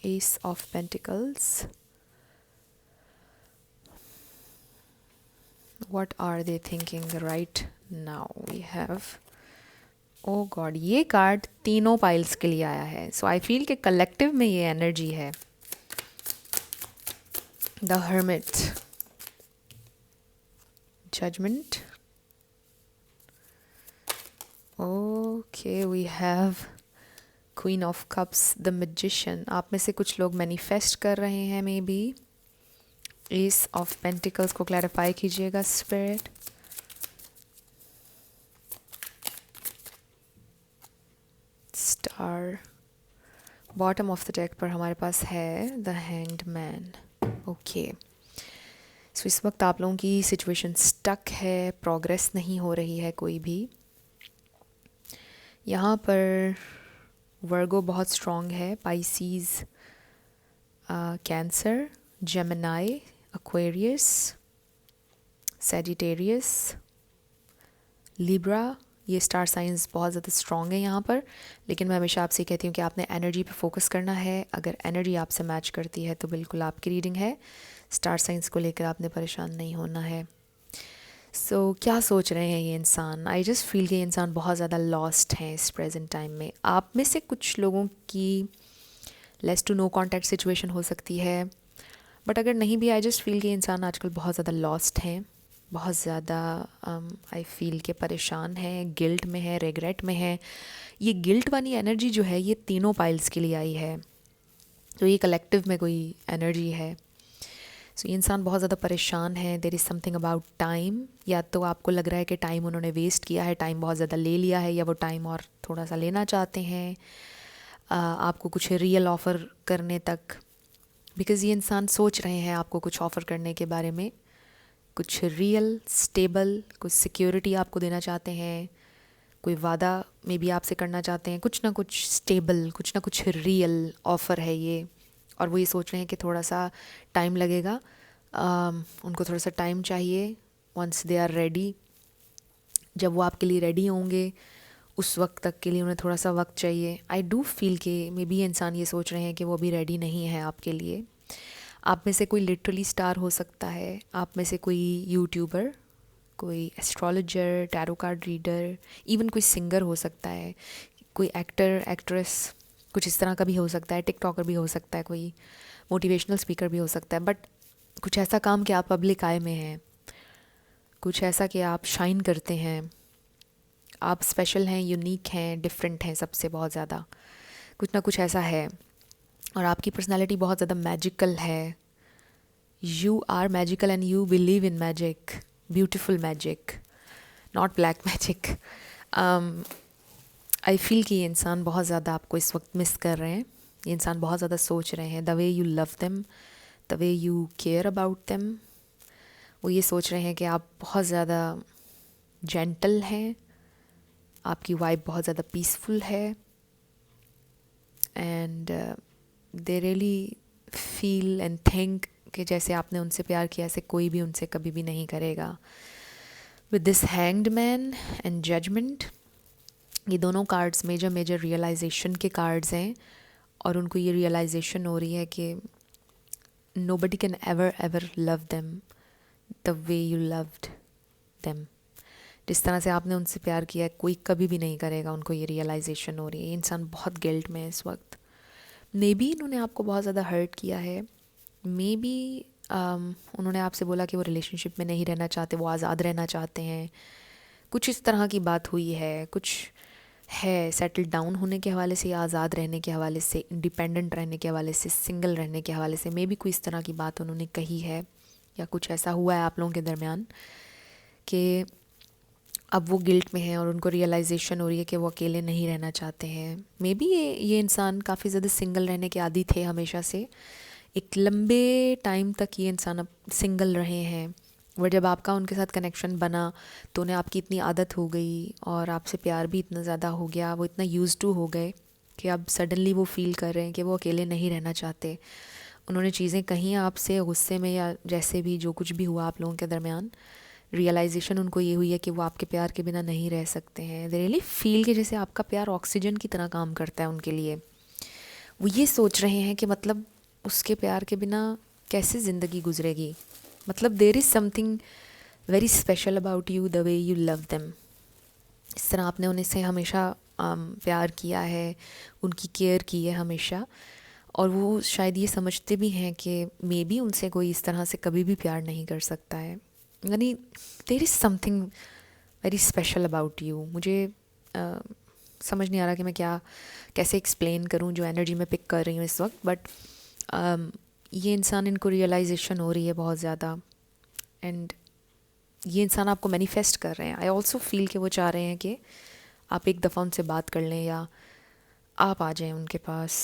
Ace of Pentacles, what are they thinking right now? We have, oh God, ये कार्ड तीनों पाइल्स के लिए आया है। सो आई फील कि कलेक्टिव में ये एनर्जी है। The hermit, judgement, okay, we have queen of cups, the magician. आप में से कुछ लोग मैनिफेस्ट कर रहे हैं maybe. Ace of pentacles को क्लैरिफाई कीजिएगा spirit. Star, bottom of the deck पर हमारे पास है the hanged man. Okay, so इस वक्त आप लोगों की सिचुएशन स्टक है, प्रोग्रेस नहीं हो रही है कोई भी। यहाँ पर वर्गो बहुत स्ट्रॉन्ग है, Pisces, cancer, Gemini, Aquarius, Sagittarius, Libra, ये स्टार साइंस बहुत ज़्यादा स्ट्रॉन्ग है यहाँ पर। लेकिन मैं हमेशा आपसे कहती हूँ कि आपने एनर्जी पे फोकस करना है। अगर एनर्जी आपसे मैच करती है तो बिल्कुल आपकी रीडिंग है। स्टार साइंस को लेकर आपने परेशान नहीं होना है। सो क्या सोच रहे हैं ये इंसान? आई जस्ट फील कि ये इंसान बहुत ज़्यादा लॉस्ट हैं इस प्रेजेंट टाइम में। आप में से कुछ लोगों की less to no contact situation हो सकती है, बट अगर नहीं भी, आई जस्ट फील कि इंसान आजकल बहुत ज़्यादा लॉस्ट हैं, बहुत ज़्यादा आई फील के परेशान हैं, गिल्ट में है, रिग्रेट में है। ये गिल्ट वाली एनर्जी जो है ये तीनों पाइल्स के लिए आई है, तो ये कलेक्टिव में कोई एनर्जी है। सो ये इंसान बहुत ज़्यादा परेशान है। There is something about time. या तो आपको लग रहा है कि टाइम उन्होंने वेस्ट किया है, टाइम बहुत ज़्यादा ले लिया है, या वो टाइम और थोड़ा सा लेना चाहते हैं आपको कुछ रियल ऑफ़र करने तक। बिकॉज़ ये इंसान सोच रहे हैं आपको कुछ ऑफ़र करने के बारे में, कुछ रियल स्टेबल, कुछ सिक्योरिटी आपको देना चाहते हैं, कोई वादा मे बी आपसे करना चाहते हैं, कुछ ना कुछ स्टेबल, कुछ ना कुछ रियल ऑफ़र है ये। और वो ये सोच रहे हैं कि थोड़ा सा टाइम लगेगा, उनको थोड़ा सा टाइम चाहिए। वंस दे आर रेडी, जब वो आपके लिए रेडी होंगे उस वक्त तक के लिए उन्हें थोड़ा सा वक्त चाहिए। आई डू फील कि मे बी इंसान ये सोच रहे हैं कि वो अभी रेडी नहीं है आपके लिए। आप में से कोई लिटरली स्टार हो सकता है, आप में से कोई यूट्यूबर, कोई astrologer, tarot card reader, even कोई सिंगर हो सकता है, कोई एक्टर, एक्ट्रेस, कुछ इस तरह का भी हो सकता है, टिकटॉकर भी हो सकता है, कोई मोटिवेशनल स्पीकर भी हो सकता है। बट कुछ ऐसा काम कि आप पब्लिक आय में हैं, कुछ ऐसा कि आप शाइन करते हैं, आप स्पेशल हैं, यूनिक हैं, डिफरेंट हैं सबसे बहुत ज़्यादा, कुछ ना कुछ ऐसा है। और आपकी पर्सनालिटी बहुत ज़्यादा मैजिकल है। You are magical and you believe in magic, beautiful magic, not black magic. I feel कि ये इंसान बहुत ज़्यादा आपको इस वक्त मिस कर रहे हैं। ये इंसान बहुत ज़्यादा सोच रहे हैं the way you love them, the way you care about them. वो ये सोच रहे हैं कि आप बहुत ज़्यादा जेंटल हैं, आपकी वाइब बहुत ज़्यादा पीसफुल है, and they really feel and think कि जैसे आपने उनसे प्यार किया ऐसे कोई भी उनसे कभी भी नहीं करेगा। With this hanged man and judgement, ये दोनों कार्ड्स मेजर मेजर रियलाइजेशन के कार्ड्स हैं। और उनको ये रियलाइजेशन हो रही है कि nobody can ever love them the way you loved them। जिस तरह से आपने उनसे प्यार किया है कोई कभी भी नहीं करेगा, उनको ये रियलाइजेशन हो रही है। ये इंसान बहुत गिल्ट में है इस वक्त। मे बी इन्होंने आपको बहुत ज़्यादा हर्ट किया है, मे बी उन्होंने आपसे बोला कि वो रिलेशनशिप में नहीं रहना चाहते, वो आज़ाद रहना चाहते हैं, कुछ इस तरह की बात हुई है, कुछ है सेटल डाउन होने के हवाले से या आज़ाद रहने के हवाले से, इंडिपेंडेंट रहने के हवाले से, सिंगल रहने के हवाले से, मे बी कोई इस तरह की बात उन्होंने कही है या कुछ ऐसा हुआ है आप लोगों के दरमियान कि अब वो गिल्ट में हैं और उनको रियलाइजेशन हो रही है कि वो अकेले नहीं रहना चाहते हैं। मे बी ये इंसान काफ़ी ज़्यादा सिंगल रहने के आदी थे हमेशा से, एक लंबे टाइम तक ये इंसान अब सिंगल रहे हैं, बट जब आपका उनके साथ कनेक्शन बना तो उन्हें आपकी इतनी आदत हो गई और आपसे प्यार भी इतना ज़्यादा हो गया, वो इतना यूज़ टू हो गए कि अब सडनली वो फील कर रहे हैं कि वो अकेले नहीं रहना चाहते। उन्होंने चीज़ें कहीं आपसे गुस्से में या जैसे भी जो कुछ भी हुआ आप लोगों के दरमियान, रियलाइजेशन उनको ये हुई है कि वो आपके प्यार के बिना नहीं रह सकते हैं। दे रियली फील कि जैसे आपका प्यार ऑक्सीजन की तरह काम करता है उनके लिए। वो ये सोच रहे हैं कि मतलब उसके प्यार के बिना कैसे ज़िंदगी गुजरेगी, मतलब there is something very special about you, the way you love them. इस तरह आपने उन्हें से हमेशा प्यार किया है, उनकी केयर की है हमेशा, और वो शायद ये समझते भी हैं कि मे बी उनसे कोई इस तरह से कभी भी प्यार नहीं कर सकता है। यानी there is something very special about you. मुझे समझ नहीं आ रहा कि मैं क्या कैसे एक्सप्लेन करूं जो एनर्जी मैं पिक कर रही हूँ इस वक्त, बट ये इंसान, इनको रियलाइजेशन हो रही है बहुत ज़्यादा, एंड ये इंसान आपको मैनिफेस्ट कर रहे हैं। आई ऑल्सो फील कि वो चाह रहे हैं कि आप एक दफ़ा उनसे बात कर लें या आप आ जाएं उनके पास।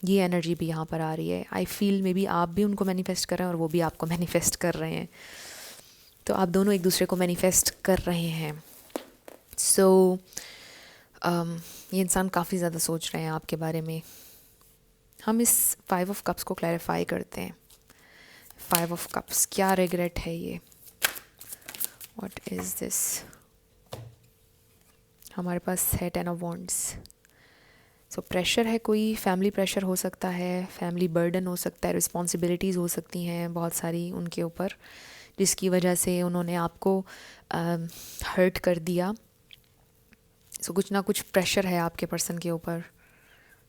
ये एनर्जी भी यहाँ पर आ रही है। आई फील मे बी आप भी उनको मैनिफेस्ट कर रहे हैं और वो भी आपको मैनिफेस्ट कर रहे हैं, तो आप दोनों एक दूसरे को मैनिफेस्ट कर रहे हैं। सो ये इंसान काफ़ी ज़्यादा सोच रहे हैं आपके बारे में। हम इस 5 ऑफ कप्स को क्लैरिफाई करते हैं। 5 ऑफ कप्स, क्या रिग्रेट है ये, व्हाट इज़ दिस। हमारे पास है 10 ऑफ वॉन्ड्स। सो प्रेशर है, कोई फैमिली प्रेशर हो सकता है, फैमिली बर्डन हो सकता है, रिस्पॉन्सिबिलिटीज़ हो सकती हैं बहुत सारी उनके ऊपर, जिसकी वजह से उन्होंने आपको हर्ट कर दिया। सो कुछ ना कुछ प्रेशर है आपके पर्सन के ऊपर,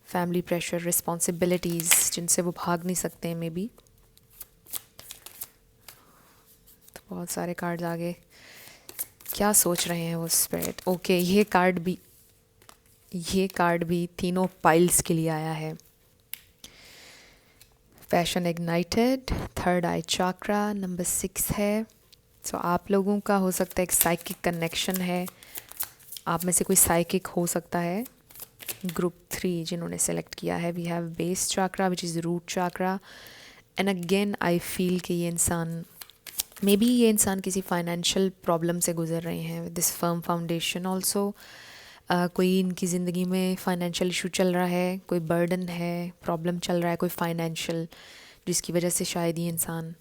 फैमिली प्रेशर, रिस्पॉन्सिबिलिटीज़ जिनसे वो भाग नहीं सकते हैं मे बी। तो बहुत सारे कार्ड्स आगे, क्या सोच रहे हैं वो स्पिरिट। ओके, ये कार्ड भी तीनों पाइल्स के लिए आया है। पैशन इग्नाइटेड, थर्ड आई चाक्रा, नंबर 6 है। सो आप लोगों का हो सकता है एक साइकिक कनेक्शन है, आप में से कोई साइकिक हो सकता है। ग्रुप 3 जिन्होंने सेलेक्ट किया है, we have base chakra which is root chakra, and again I feel कि ये इंसान, मे बी ये इंसान किसी फाइनेंशियल प्रॉब्लम से गुजर रहे हैं with this firm foundation also. कोई इनकी ज़िंदगी में फाइनेंशियल इशू चल रहा है, कोई बर्डन है, प्रॉब्लम चल रहा है कोई फाइनेंशियल, जिसकी वजह से शायद ये इंसान,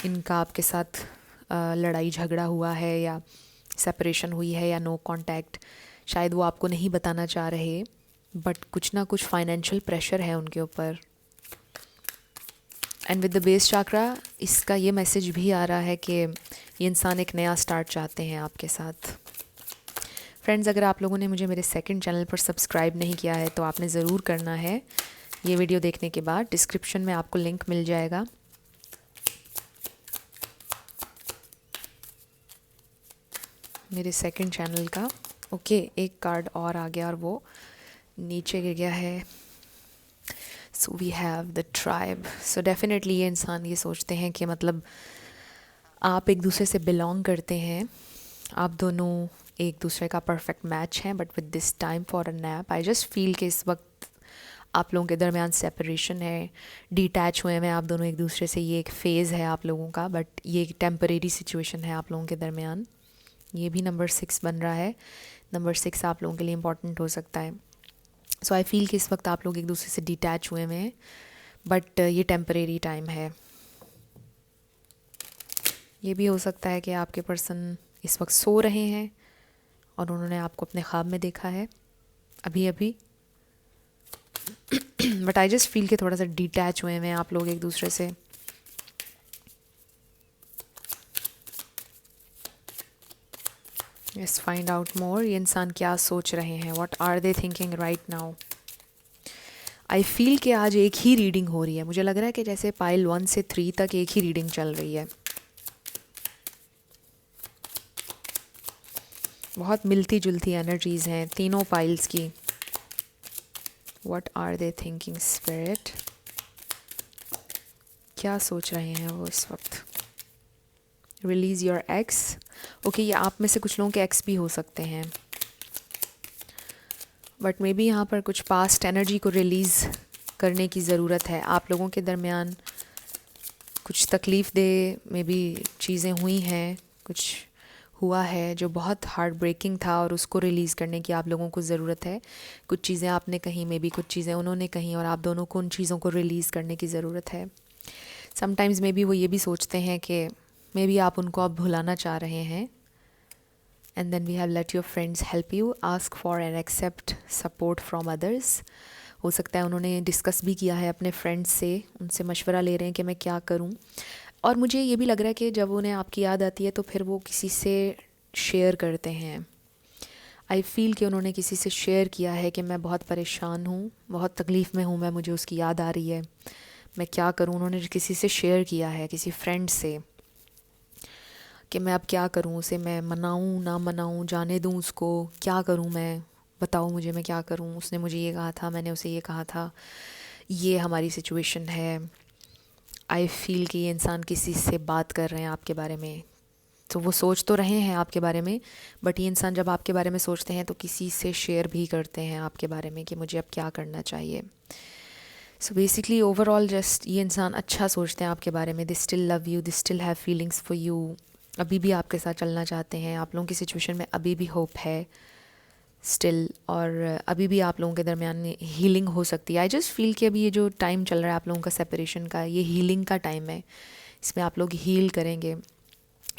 इनका आपके साथ लड़ाई झगड़ा हुआ है या सेपरेशन हुई है या नो कांटेक्ट, शायद वो आपको नहीं बताना चाह रहे, बट कुछ ना कुछ फाइनेंशियल प्रेशर है उनके ऊपर। And with the base chakra, इसका ये मैसेज भी आ रहा है कि ये इंसान एक नया स्टार्ट चाहते हैं आपके साथ। फ्रेंड्स, अगर आप लोगों ने मुझे मेरे सेकंड चैनल पर सब्सक्राइब नहीं किया है तो आपने ज़रूर करना है। ये वीडियो देखने के बाद डिस्क्रिप्शन में आपको लिंक मिल जाएगा। मेरे सेकंड चैनल का। ओके, एक कार्ड और आ गया और वो नीचे गिर गया है। So we have the tribe. So definitely ये इंसान ये सोचते हैं कि मतलब आप एक दूसरे से बिलोंग करते हैं, आप दोनों एक दूसरे का परफेक्ट मैच हैं, but with this time for a nap. I just feel कि इस वक्त आप लोगों के दरमियान सेपरेशन है, डिटैच हुए हैं आप दोनों एक दूसरे से। ये एक फ़ेज़ है आप लोगों का, बट ये एक टेम्परेरी सिचुएशन है आप लोगों के दरमियान। ये भी नंबर 6 बन रहा है। नंबर 6 आप लोगों के लिए इम्पॉर्टेंट हो सकता है। सो आई फील कि इस वक्त आप लोग एक दूसरे से डिटैच हुए हैं, बट ये टेम्परेरी टाइम है। ये भी हो सकता है कि आपके पर्सन इस वक्त सो रहे हैं और उन्होंने आपको अपने ख्वाब में देखा है अभी अभी, बट आई जस्ट फील कि थोड़ा सा डिटैच हुए हैं आप लोग एक दूसरे से। Let's find out more. ये इंसान क्या सोच रहे हैं, what are they thinking right now. I feel कि आज एक ही रीडिंग हो रही है, मुझे लग रहा है कि जैसे पाइल 1 से 3 तक एक ही रीडिंग चल रही है। बहुत मिलती जुलती एनर्जीज़ हैं तीनों पाइल्स की। What are they thinking spirit, क्या सोच रहे हैं वो इस वक्त? Release your x. ओके, ये आप में से कुछ लोगों के एक्स भी हो सकते हैं, बट मे बी यहाँ पर कुछ पास्ट एनर्जी को रिलीज़ करने की ज़रूरत है। आप लोगों के दरमियान कुछ तकलीफ़ दे मे बी चीज़ें हुई हैं, कुछ हुआ है जो बहुत हार्ट ब्रेकिंग था और उसको रिलीज़ करने की आप लोगों को ज़रूरत है। कुछ चीज़ें आपने कहीं, मे बी कुछ चीज़ें उन्होंने कहीं, और आप दोनों को उन चीज़ों को रिलीज़ करने की ज़रूरत है। समटाइम्स मे बी वो ये भी सोचते हैं कि मे बी आप उनको अब भुलाना चाह रहे हैं। And then we have let your friends help you, ask for and accept support from others. हो सकता है उन्होंने डिस्कस भी किया है अपने फ्रेंड्स से, उनसे मशवरा ले रहे हैं कि मैं क्या करूं। और मुझे ये भी लग रहा है कि जब उन्हें आपकी याद आती है तो फिर वो किसी से शेयर करते हैं। आई फील कि उन्होंने किसी से शेयर किया है कि मैं बहुत परेशान हूँ, बहुत तकलीफ़ में हूँ मैं, मुझे उसकी याद आ रही है, मैं क्या करूँ। उन्होंने किसी से शेयर किया है, किसी फ्रेंड से, कि मैं अब क्या करूँ, उसे मैं मनाऊँ ना मनाऊँ, जाने दूँ उसको, क्या करूँ मैं, बताओ मुझे मैं क्या करूँ। उसने मुझे ये कहा था, मैंने उसे ये कहा था, ये हमारी सिचुएशन है। आई फील कि ये इंसान किसी से बात कर रहे हैं आपके बारे में, तो वो सोच तो रहे हैं आपके बारे में, बट ये इंसान जब आपके बारे में सोचते हैं तो किसी से शेयर भी करते हैं आपके बारे में कि मुझे अब क्या करना चाहिए। सो बेसिकली ओवरऑल जस्ट ये इंसान अच्छा सोचते हैं आपके बारे में। They still love you, they still have feelings for you, अभी भी आपके साथ चलना चाहते हैं। आप लोगों की सिचुएशन में अभी भी होप है स्टिल, और अभी भी आप लोगों के दरमियान हीलिंग हो सकती है। आई जस्ट फील कि अभी ये जो टाइम चल रहा है आप लोगों का सेपरेशन का, ये हीलिंग का टाइम है। इसमें आप लोग हील करेंगे,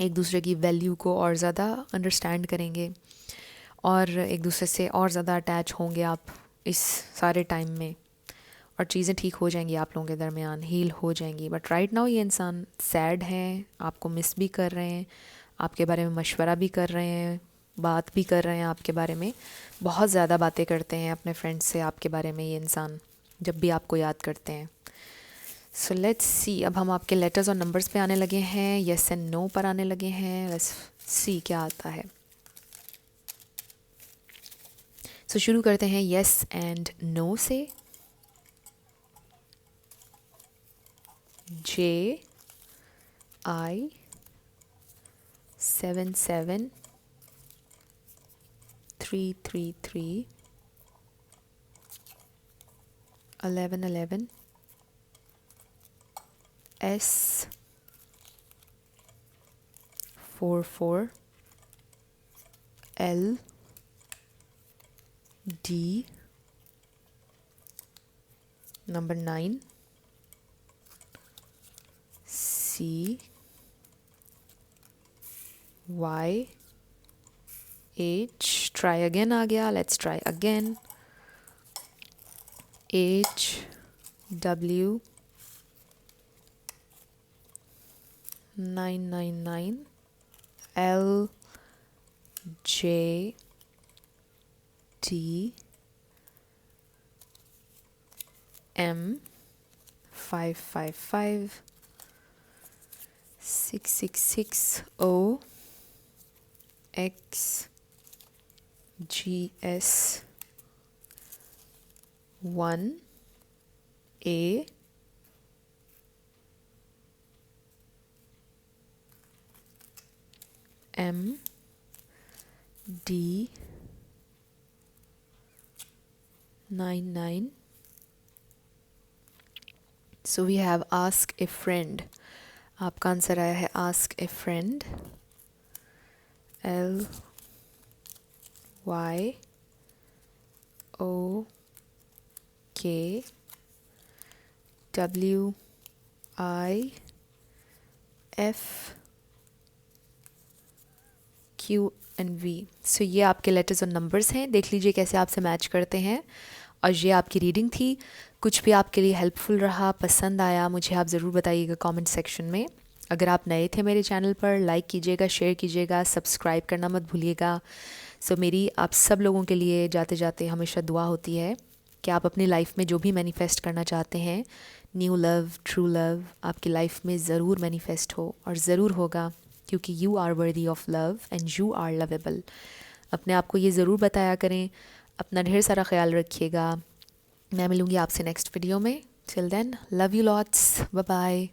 एक दूसरे की वैल्यू को और ज़्यादा अंडरस्टैंड करेंगे, और एक दूसरे से और ज़्यादा अटैच होंगे आप इस सारे टाइम में, और चीज़ें ठीक हो जाएंगी आप लोगों के दरमियान, हील हो जाएंगी। बट राइट नाउ ये इंसान सैड हैं, आपको मिस भी कर रहे हैं, आपके बारे में मशवरा भी कर रहे हैं, बात भी कर रहे हैं आपके बारे में। बहुत ज़्यादा बातें करते हैं अपने फ्रेंड्स से आपके बारे में ये इंसान, जब भी आपको याद करते हैं। सो लेट्स सी, अब हम आपके लेटर्स और नंबर्स पे आने लगे हैं, येस एंड नो पर आने लगे हैं। लेट्स सी क्या आता है। सो शुरू करते हैं येस एंड नो से। J I 77333 1111 S 44 L D number 9 C Y H, try again आ गया, let's try again, H W 999 L J T M 555 666 O X G S 1 A M D 99. So we have ask a friend. आपका answer आया है ask a friend. L Y O K W I F Q and V. सो ये आपके letters और numbers हैं, देख लीजिए कैसे आपसे मैच करते हैं। और ये आपकी रीडिंग थी। कुछ भी आपके लिए हेल्पफुल रहा, पसंद आया, मुझे आप ज़रूर बताइएगा कमेंट सेक्शन में। अगर आप नए थे मेरे चैनल पर, लाइक कीजिएगा, शेयर कीजिएगा, सब्सक्राइब करना मत भूलिएगा। सो मेरी आप सब लोगों के लिए जाते जाते हमेशा दुआ होती है कि आप अपनी लाइफ में जो भी मैनिफेस्ट करना चाहते हैं, न्यू लव, ट्रू लव, आपकी लाइफ में ज़रूर मैनिफेस्ट हो और ज़रूर होगा, क्योंकि you are worthy of love and you are lovable. अपने आप को ये ज़रूर बताया करें। अपना ढेर सारा ख्याल रखिएगा। मैं मिलूँगी आपसे नेक्स्ट वीडियो में। Till then, love you lots, bye bye.